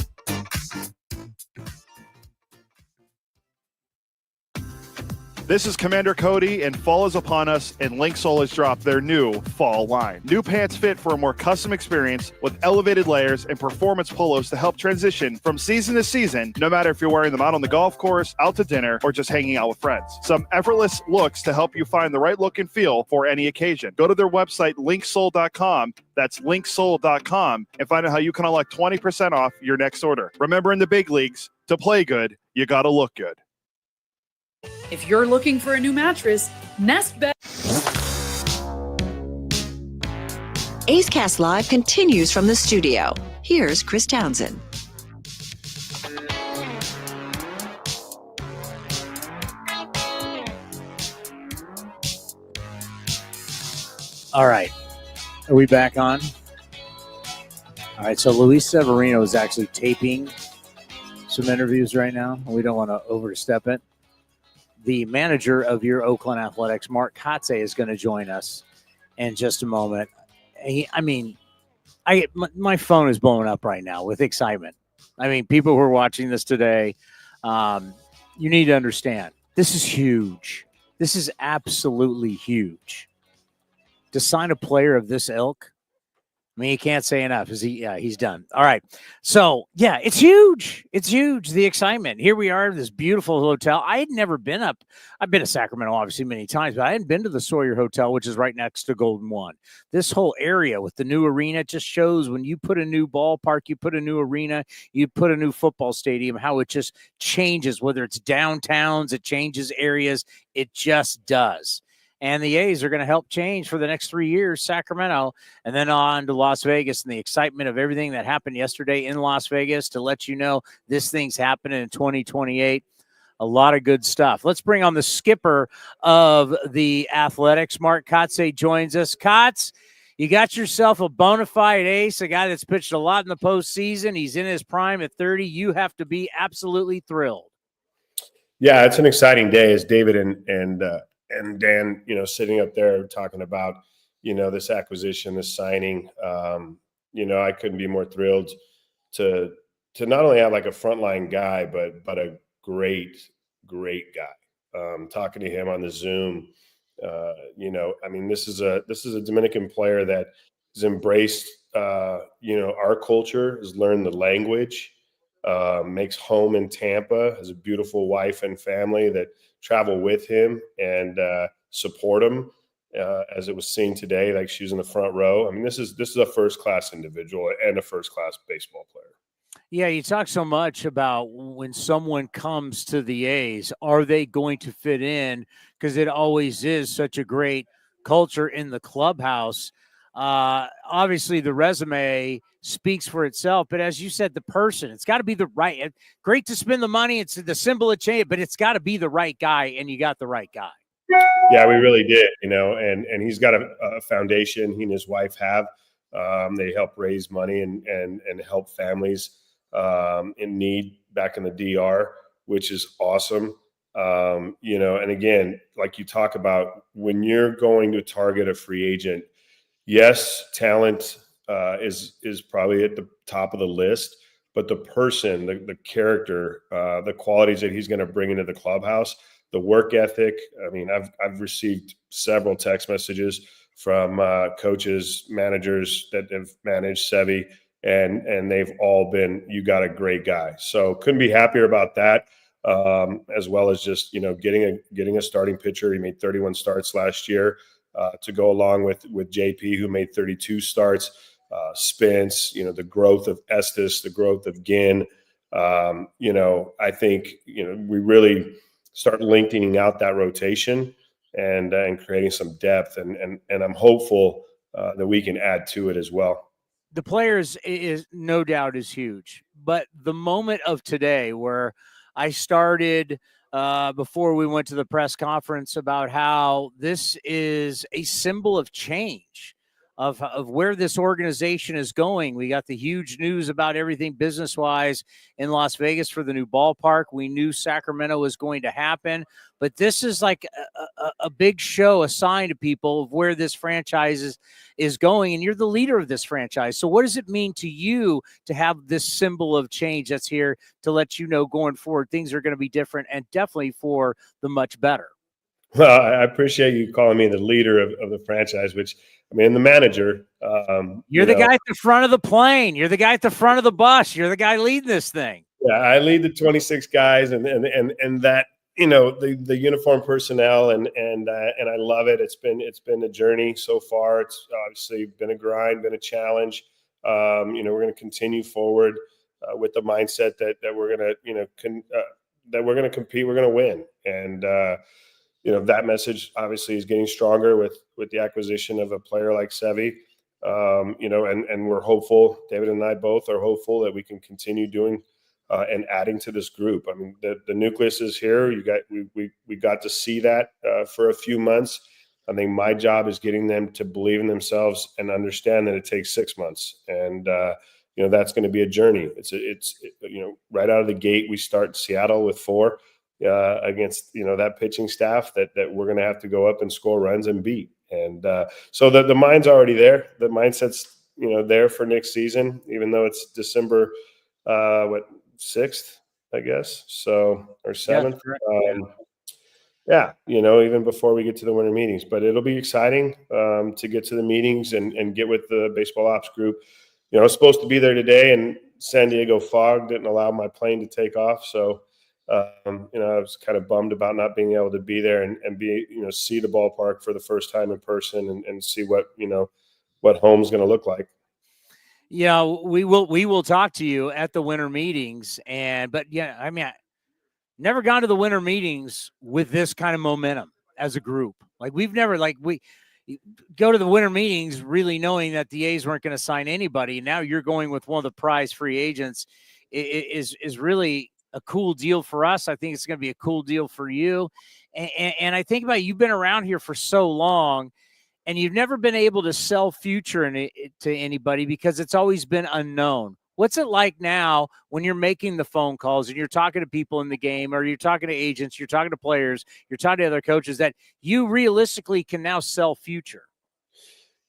This is Commander Cody, and fall is upon us, and Linksole has dropped their new fall line. New pants fit for a more custom experience with elevated layers and performance polos to help transition from season to season, no matter if you're wearing them out on the golf course, out to dinner, or just hanging out with friends. Some effortless looks to help you find the right look and feel for any occasion. Go to their website, linksole.com. That's linksole.com, and find out how you can unlock 20% off your next order. Remember, in the big leagues, to play good, you got to look good. If you're looking for a new mattress, Nest Bed. A's Cast Live continues from the studio. Here's Chris Townsend. All right. Are we back on? All right. So Luis Severino is actually taping some interviews right now. We don't want to overstep it. The manager of your Oakland Athletics, Mark Kotsay, is going to join us in just a moment. My phone is blowing up right now with excitement. I mean, people who are watching this today, you need to understand, this is huge. This is absolutely huge. To sign a player of this ilk, I mean, he can't say enough. He's done. All right. So, yeah, it's huge. It's huge, the excitement. Here we are in this beautiful hotel. I had never been up. I've been to Sacramento, obviously, many times, but I hadn't been to the Sawyer Hotel, which is right next to Golden One. This whole area with the new arena just shows when you put a new ballpark, you put a new arena, you put a new football stadium, how it just changes, whether it's downtowns, it changes areas. It just does. And the A's are going to help change for the next 3 years, Sacramento, and then on to Las Vegas, and the excitement of everything that happened yesterday in Las Vegas to let you know this thing's happening in 2028. A lot of good stuff. Let's bring on the skipper of the Athletics. Mark Kotsay joins us. Kots, you got yourself a bona fide ace, a guy that's pitched a lot in the postseason. He's in his prime at 30. You have to be absolutely thrilled. Yeah, it's an exciting day as David and Dan, sitting up there talking about, this acquisition, this signing. I couldn't be more thrilled to not only have like a frontline guy, but a great guy. Talking to him on the Zoom, this is a Dominican player that has embraced, our culture, has learned the language, makes home in Tampa, has a beautiful wife and family that travel with him and support him, as it was seen today. Like, she was in the front row. I mean, this is a first-class individual and a first-class baseball player. Yeah, you talk so much about when someone comes to the A's, are they going to fit in? Because it always is such a great culture in the clubhouse. Obviously, the resume speaks for itself, but as you said, the person, it's got to be the right. Great to spend the money. It's the symbol of change, but it's got to be the right guy, and you got the right guy. Yeah, we really did, and he's got a foundation he and his wife have. They help raise money and help families in need back in the DR, which is awesome. And again, like you talk about, when you're going to target a free agent, yes, talent is probably at the top of the list, but the person, the character, the qualities that he's going to bring into the clubhouse, the work ethic. I mean, I've received several text messages from coaches, managers that have managed Sevy, and they've all been, "You got a great guy." So couldn't be happier about that. As well as just getting a starting pitcher. He made 31 starts last year. To go along with JP, who made 32 starts, Spence, the growth of Estes, the growth of Ginn. I think, we really start lengthening out that rotation and creating some depth. And I'm hopeful that we can add to it as well. The players is no doubt is huge, but the moment of today where I started before we went to the press conference about how this is a symbol of change of where this organization is going. We got the huge news about everything business wise in Las Vegas for the new ballpark. We knew Sacramento was going to happen, but this is like a big show, a sign to people of where this franchise is going. And you're the leader of this franchise. So what does it mean to you to have this symbol of change that's here to let you know going forward, things are going to be different and definitely for the much better? Well, I appreciate you calling me the leader of the franchise, which, I mean, the manager. You're the guy at the front of the plane. You're the guy at the front of the bus. You're the guy leading this thing. Yeah, I lead the 26 guys and that, the uniform personnel and I love it. It's been a journey so far. It's obviously been a grind, been a challenge. We're going to continue forward with the mindset that we're going to, that we're going to compete, we're going to win. And, that message obviously is getting stronger with the acquisition of a player like Sevy. And we're hopeful, David and I both are hopeful that we can continue doing and adding to this group. I mean, the nucleus is here. We got to see that for a few months. I think my job is getting them to believe in themselves and understand that it takes 6 months. And, that's going to be a journey. It's right out of the gate, we start Seattle with 4 against, that pitching staff that we're going to have to go up and score runs and beat. And so the mind's already there. The mindset's, there for next season, even though it's December, 6th, I guess. So, or 7th. Even before we get to the winter meetings, but it'll be exciting to get to the meetings and get with the baseball ops group. I was supposed to be there today, and San Diego fog didn't allow my plane to take off. So, I was kind of bummed about not being able to be there and be, see the ballpark for the first time in person and see what home's going to look like. Yeah, we will talk to you at the winter meetings. But yeah, I mean, I never gone to the winter meetings with this kind of momentum as a group. Like we go to the winter meetings really knowing that the A's weren't going to sign anybody. Now you're going with one of the prize free agents is really a cool deal for us. I think it's going to be a cool deal for you. And I think about, you've been around here for so long and you've never been able to sell future to anybody because it's always been unknown. What's it like now when you're making the phone calls and you're talking to people in the game, or you're talking to agents, you're talking to players, you're talking to other coaches, that you realistically can now sell future?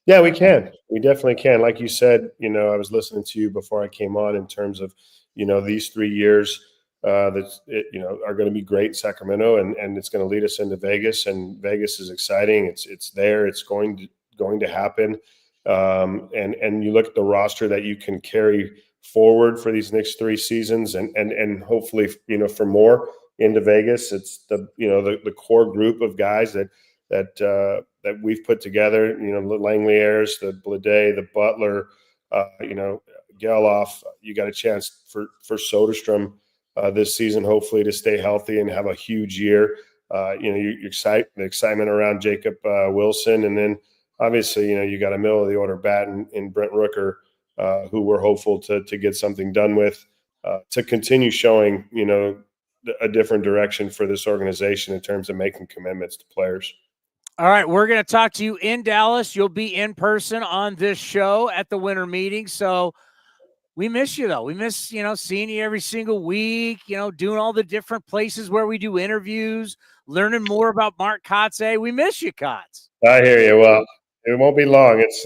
Yeah, we can. We definitely can. Like you said, I was listening to you before I came on in terms of, these 3 years are going to be great in Sacramento, and it's going to lead us into Vegas, and Vegas is exciting. It's there. It's going to happen. And you look at the roster that you can carry forward for these next 3 seasons and hopefully, for more into Vegas. It's the core group of guys that we've put together, the Langleyers, the Blade, the Butler, Geloff. You got a chance for Soderstrom this season, hopefully, to stay healthy and have a huge year. The excitement around Jacob Wilson, and then obviously, you got a middle of the order bat in Brent Rooker, who we're hopeful to get something done with, to continue showing, a different direction for this organization in terms of making commitments to players. All right, we're going to talk to you in Dallas. You'll be in person on this show at the winter meeting. So we miss you, though. We miss, seeing you every single week, doing all the different places where we do interviews, learning more about Mark Kotsay. We miss you, Kots. I hear you. Well, it won't be long. It's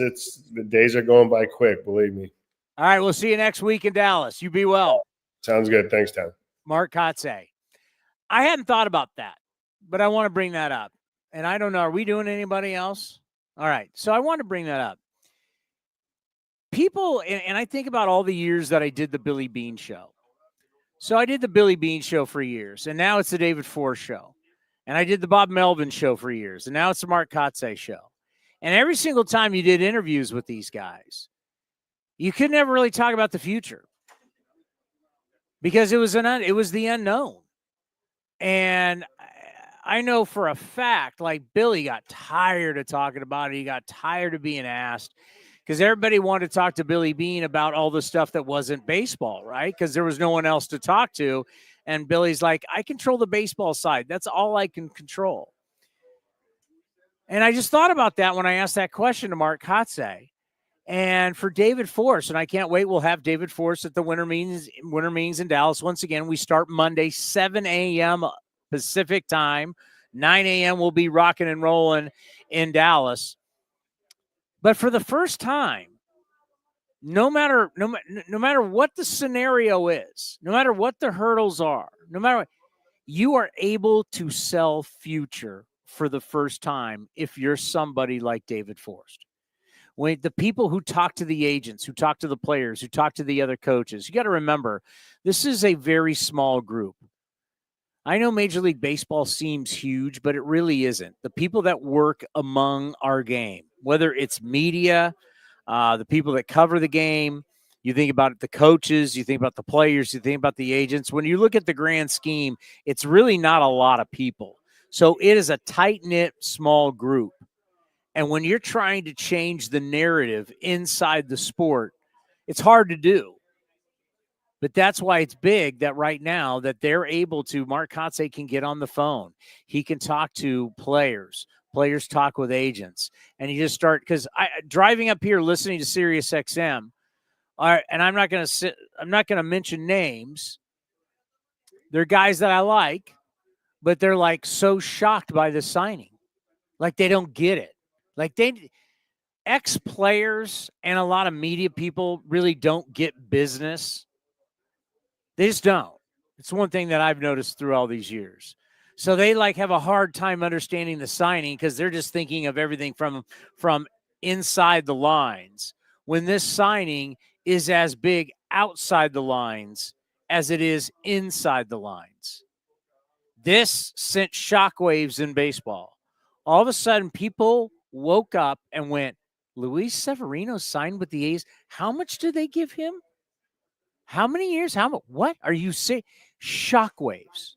the days are going by quick, believe me. All right, we'll see you next week in Dallas. You be well. Sounds good. Thanks, Tom. Mark Kotsay. I hadn't thought about that, but I want to bring that up. And I don't know, are we doing anybody else? All right, so I want to bring that up. People, and I think about all the years that I did the Billy Bean show. So I did the Billy Bean show for years, and now it's the David Forst show. And I did the Bob Melvin show for years, and now it's the Mark Kotsay show. And every single time you did interviews with these guys, you could never really talk about the future because it was the unknown. And I know for a fact, like Billy got tired of talking about it. He got tired of being asked because everybody wanted to talk to Billy Bean about all the stuff that wasn't baseball, right? Because there was no one else to talk to. And Billy's like, I control the baseball side. That's all I can control. And I just thought about that when I asked that question to Mark Kotsay. And for David Forst, and I can't wait, we'll have David Forst at the winter meetings in Dallas. Once again, we start Monday, 7 a.m. Pacific time. 9 a.m. we'll be rocking and rolling in Dallas. But for the first time, no matter what the scenario is, no matter what the hurdles are, no matter what, you are able to sell future for the first time if you're somebody like David Forst. When the people who talk to the agents, who talk to the players, who talk to the other coaches, you got to remember, this is a very small group. I know Major League Baseball seems huge, but it really isn't. The people that work among our game, whether it's media, the people that cover the game, you think about the coaches, you think about the players, you think about the agents. When you look at the grand scheme, it's really not a lot of people. So it is a tight-knit, small group. And when you're trying to change the narrative inside the sport, it's hard to do. But that's why it's big that right now that they're able to, Mark Kotsay can get on the phone. He can talk to players. Players talk with agents. And you just start, because driving up here listening to Sirius XM, and I'm not going to mention names. They're guys that I like, but they're like so shocked by the signing. Like they don't get it. Like ex-players and a lot of media people really don't get business. They just don't. It's one thing that I've noticed through all these years. So they like have a hard time understanding the signing because they're just thinking of everything from inside the lines. When this signing is as big outside the lines as it is inside the lines. This sent shockwaves in baseball. All of a sudden, people woke up and went, Luis Severino signed with the A's. How much do they give him? How many years? How much? What are you saying? Shockwaves.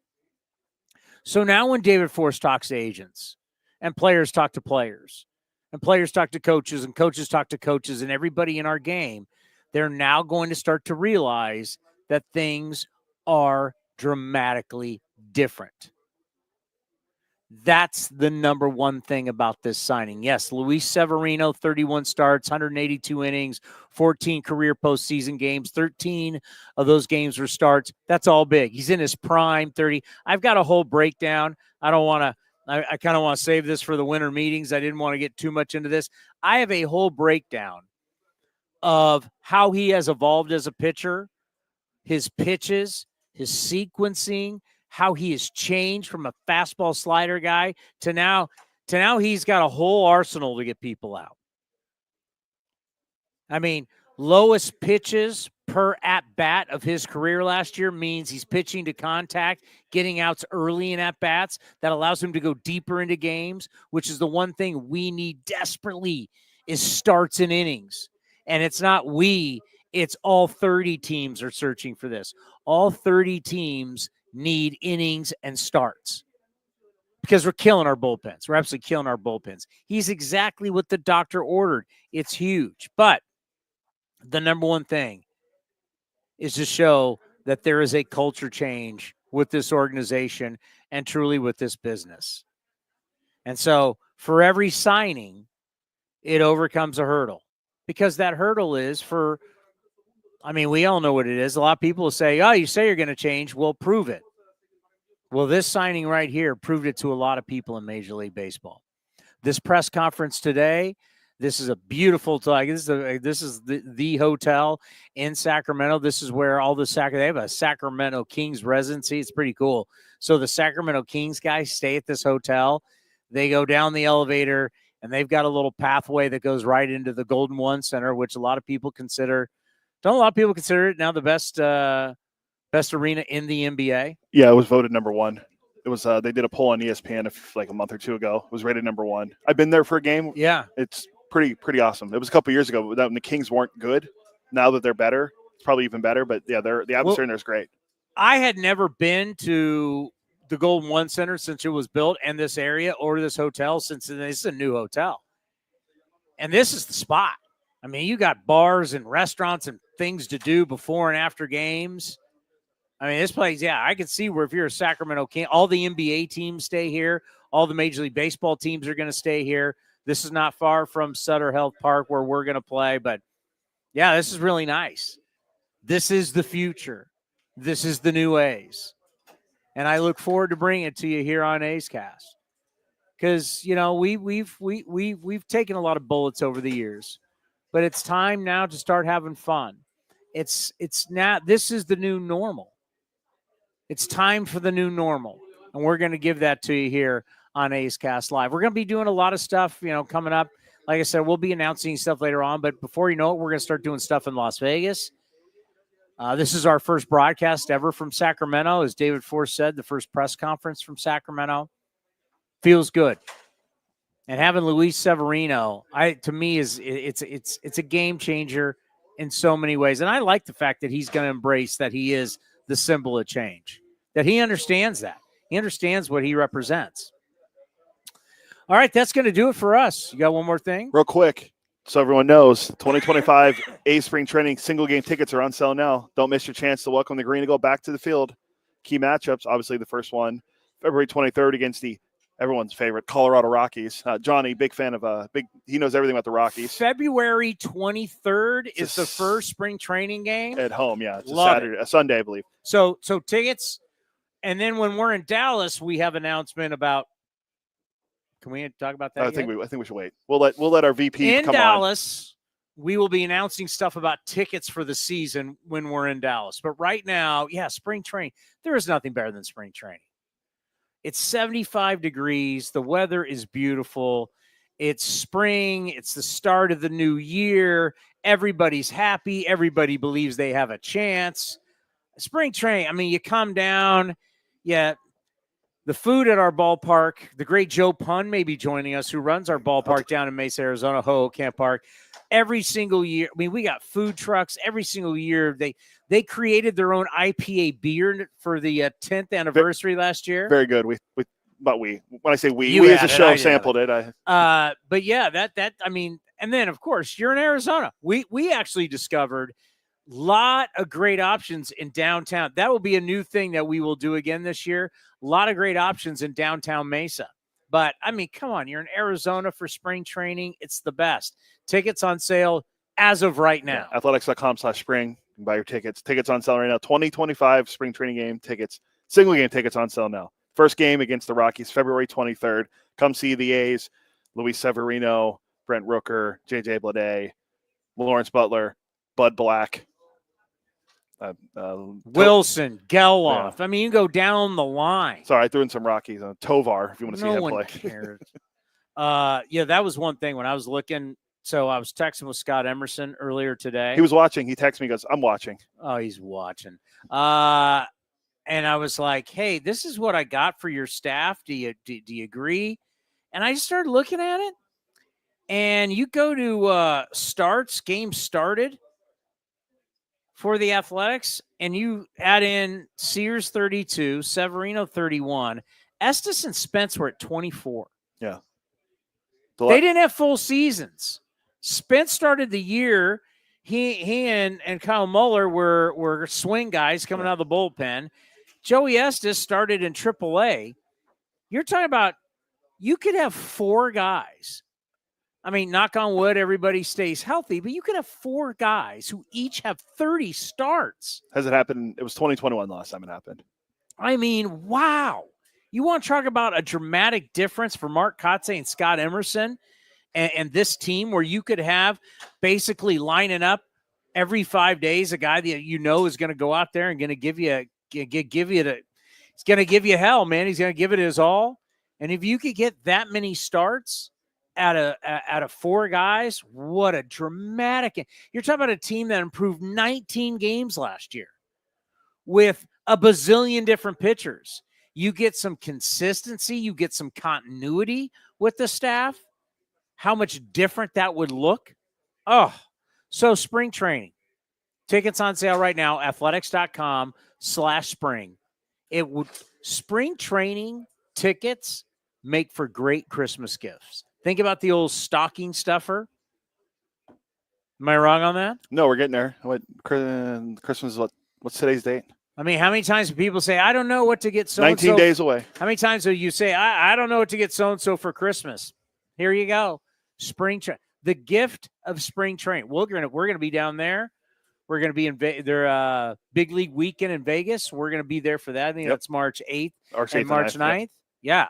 So now when David Forst talks to agents and players talk to players and players talk to coaches and coaches talk to coaches and everybody in our game, they're now going to start to realize that things are dramatically different. That's the number one thing about this signing. Yes, Luis Severino, 31 starts, 182 innings, 14 career postseason games, 13 of those games were starts. That's all big. He's in his prime, 30. I've got a whole breakdown. I kind of want to save this for the winter meetings. I didn't want to get too much into this. I have a whole breakdown of how he has evolved as a pitcher, his pitches, his sequencing, how he has changed from a fastball slider guy to now he's got a whole arsenal to get people out. I mean, lowest pitches per at-bat of his career last year means he's pitching to contact, getting outs early in at-bats. That allows him to go deeper into games, which is the one thing we need desperately is starts in innings. And it's not we, It's all 30 teams are searching for this. All 30 teams need innings and starts because we're killing our bullpens. We're absolutely killing our bullpens. He's exactly what the doctor ordered. It's huge. But the number one thing is to show that there is a culture change with this organization and truly with this business. And so for every signing, it overcomes a hurdle, because that hurdle is for, I mean, we all know what it is. A lot of people will say, oh, you say you're going to change. Well, prove it. Well, this signing right here proved it to a lot of people in Major League Baseball. This press conference today, this is a beautiful talk. This is the hotel in Sacramento. This is where all they have a Sacramento Kings residency. It's pretty cool. So the Sacramento Kings guys stay at this hotel. They go down the elevator, and they've got a little pathway that goes right into the Golden One Center, which a lot of people consider it now the best arena in the NBA? Yeah, it was voted number one. It was they did a poll on ESPN like a month or two ago. It was rated number one. I've been there for a game. Yeah, it's pretty awesome. It was a couple years ago when the Kings weren't good. Now that they're better, it's probably even better. But yeah, the atmosphere in there is great. I had never been to the Golden One Center since it was built, and this area or this hotel since this is a new hotel. And this is the spot. I mean, you got bars and restaurants and things to do before and after games. I mean, this place, yeah, I could see where if you're a Sacramento King, all the NBA teams stay here. All the Major League Baseball teams are going to stay here. This is not far from Sutter Health Park where we're going to play. But, yeah, this is really nice. This is the future. This is the new A's. And I look forward to bringing it to you here on A's Cast. Because, you know, we've taken a lot of bullets over the years. But it's time now to start having fun. It's now, this is the new normal. It's time for the new normal, and we're going to give that to you here on A's Cast Live. We're going to be doing a lot of stuff, you know, coming up. Like I said, we'll be announcing stuff later on, but before you know it, we're going to start doing stuff in Las Vegas. This is our first broadcast ever from Sacramento. As David Forst said, the first press conference from Sacramento. Feels good. And having Luis Severino, to me, it's a game changer in so many ways. And I like the fact that he's going to embrace that he is the symbol of change, that he understands that. He understands what he represents. All right, that's going to do it for us. You got one more thing? Real quick, so everyone knows, 2025 A Spring Training single game tickets are on sale now. Don't miss your chance to welcome the Green Eagle back to the field. Key matchups, obviously the first one, February 23rd against everyone's favorite Colorado Rockies. Johnny, big fan of he knows everything about the Rockies. February 23rd is the first spring training game at home. Yeah, it's a Sunday, I believe. So tickets, and then when we're in Dallas, we have announcement about. Can we talk about that? I think we should wait. We'll let our VP in come Dallas. We will be announcing stuff about tickets for the season when we're in Dallas. But right now, yeah, spring training. There is nothing better than spring training. It's 75 degrees. The weather is beautiful. It's spring. It's the start of the new year. Everybody's happy. Everybody believes they have a chance. Spring training, I mean, you come down. Yeah, the food at our ballpark. The great Joe Pun may be joining us, who runs our ballpark down in Mesa, Arizona, Camp Park. Every single year, I mean, we got food trucks. Every single year, they created their own IPA beer for the 10th anniversary last year. Very good. When I say we as a show sampled it. But yeah, that I mean, and then of course you're in Arizona. We actually discovered a lot of great options in downtown. That will be a new thing that we will do again this year. A lot of great options in downtown Mesa. But I mean, come on, you're in Arizona for spring training. It's the best. Tickets on sale as of right now. Yeah, athletics.com/spring. Buy your tickets. Tickets on sale right now. 2025 spring training game tickets. Single game tickets on sale now. First game against the Rockies, February 23rd. Come see the A's. Luis Severino, Brent Rooker, JJ Bleday, Lawrence Butler, Bud Black. Wilson, Geloff. Yeah. I mean, you go down the line. Sorry, I threw in some Rockies. Tovar, if you want to see him play. No one cares. Yeah, that was one thing when I was looking. So I was texting with Scott Emerson earlier today. He was watching. He texted me, goes, I'm watching. Oh, he's watching. And I was like, hey, this is what I got for your staff. Do you agree? And I just started looking at it. And you go to starts, game started. for the Athletics, and you add in Sears 32, Severino 31, Estes and Spence were at 24. Yeah. They didn't have full seasons. Spence started the year. He and Kyle Muller were swing guys coming out of the bullpen. Joey Estes started in AAA. You're talking about you could have 4 guys. I mean, knock on wood, everybody stays healthy, but you could have 4 guys who each have 30 starts. Has it happened? It was 2021 last time it happened. I mean, wow. You want to talk about a dramatic difference for Mark Kotsay and Scott Emerson and this team where you could have basically lining up every 5 days a guy that you know is going to go out there and going to give you he's going to give you hell, man. He's going to give it his all. And if you could get that many starts out of 4 guys, what a dramatic. You're talking about a team that improved 19 games last year with a bazillion different pitchers. You get some consistency, you get some continuity with the staff. How much different that would look. Oh, so spring training. Tickets on sale right now, athletics.com/spring. Spring training tickets make for great Christmas gifts. Think about the old stocking stuffer. Am I wrong on that? No, we're getting there. Christmas is what's today's date? I mean, how many times do people say, I don't know what to get so-and-so? 19 days away. How many times do you say, I don't know what to get so-and-so for Christmas? Here you go. Spring training. The gift of spring training. We're gonna be down there. We're gonna be in their big league weekend in Vegas. We're gonna be there for that. I think that's March 8th and March 9th. Yeah,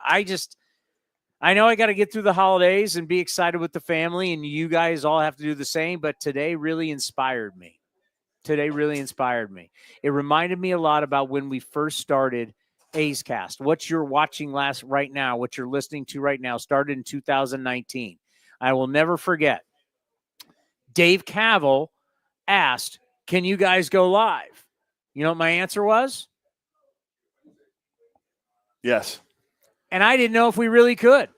I know I got to get through the holidays and be excited with the family, and you guys all have to do the same. But today really inspired me. It reminded me a lot about when we first started A's Cast. What you're watching right now, what you're listening to right now, started in 2019. I will never forget. Dave Cavill asked, can you guys go live? You know what my answer was? Yes. And I didn't know if we really could.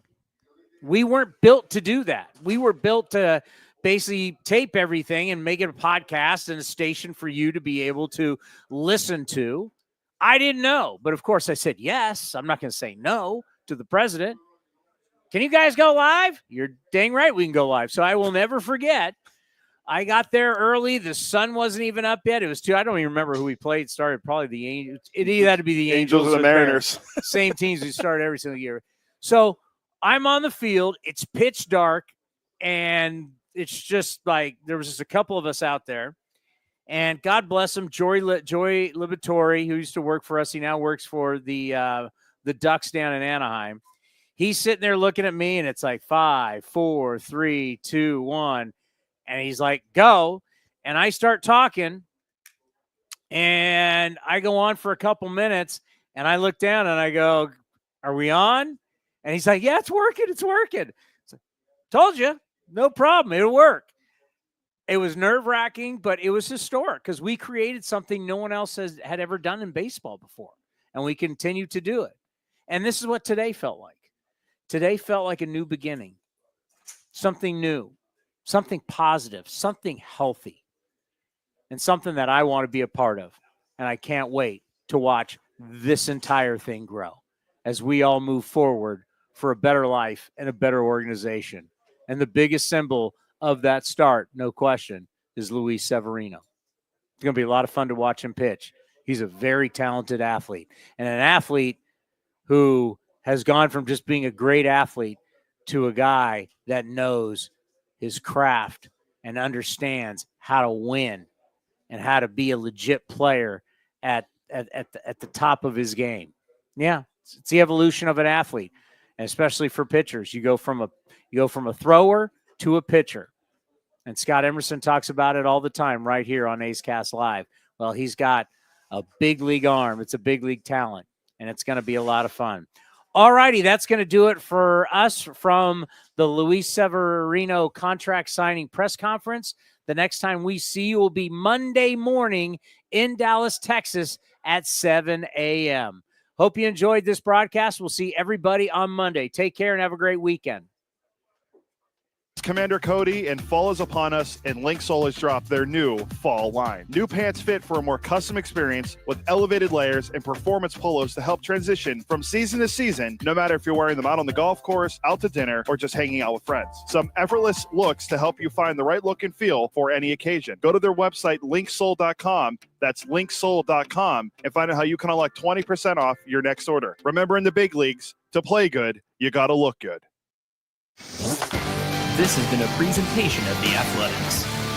We weren't built to do that. We were built to basically tape everything and make it a podcast and a station for you to be able to listen to. I didn't know. But of course I said yes. I'm not going to say no to the president. Can you guys go live? You're dang right we can go live. So I will never forget. I got there early. The sun wasn't even up yet. It was I don't even remember who we played. Started probably the Angels. It either had to be the Angels or the Mariners. Same teams we start every single year. So I'm on the field. It's pitch dark. And it's just like there was just a couple of us out there. And God bless him, Joy Liberatore, who used to work for us. He now works for the Ducks down in Anaheim. He's sitting there looking at me, and it's like 5, 4, 3, 2, 1. And he's like, go. And I start talking, and I go on for a couple minutes, and I look down, and I go, are we on? And he's like, yeah, it's working. It's working. So, told you, no problem. It'll work. It was nerve-wracking, but it was historic because we created something no one else had ever done in baseball before, and we continue to do it. And this is what today felt like. Today felt like a new beginning, something new, something positive, something healthy, and something that I want to be a part of. And I can't wait to watch this entire thing grow as we all move forward for a better life and a better organization. And the biggest symbol of that start, no question, is Luis Severino. It's going to be a lot of fun to watch him pitch. He's a very talented athlete, and an athlete who has gone from just being a great athlete to a guy that knows his craft and understands how to win and how to be a legit player at the top of his game. Yeah, it's the evolution of an athlete, and especially for pitchers. You go from a thrower to a pitcher. And Scott Emerson talks about it all the time right here on A's Cast Live. Well, he's got a big league arm. It's a big league talent, and it's going to be a lot of fun. All righty, that's going to do it for us from the Luis Severino contract signing press conference. The next time we see you will be Monday morning in Dallas, Texas at 7 a.m. Hope you enjoyed this broadcast. We'll see everybody on Monday. Take care and have a great weekend. Commander Cody, and fall is upon us, and Link Soul has dropped their new fall line. New pants fit for a more custom experience with elevated layers and performance polos to help transition from season to season, no matter if you're wearing them out on the golf course, out to dinner, or just hanging out with friends. Some effortless looks to help you find the right look and feel for any occasion. Go to their website, linksoul.com. That's linksoul.com, and find out how you can unlock 20% off your next order. Remember, in the big leagues, to play good, you got to look good. This has been a presentation of The Athletics.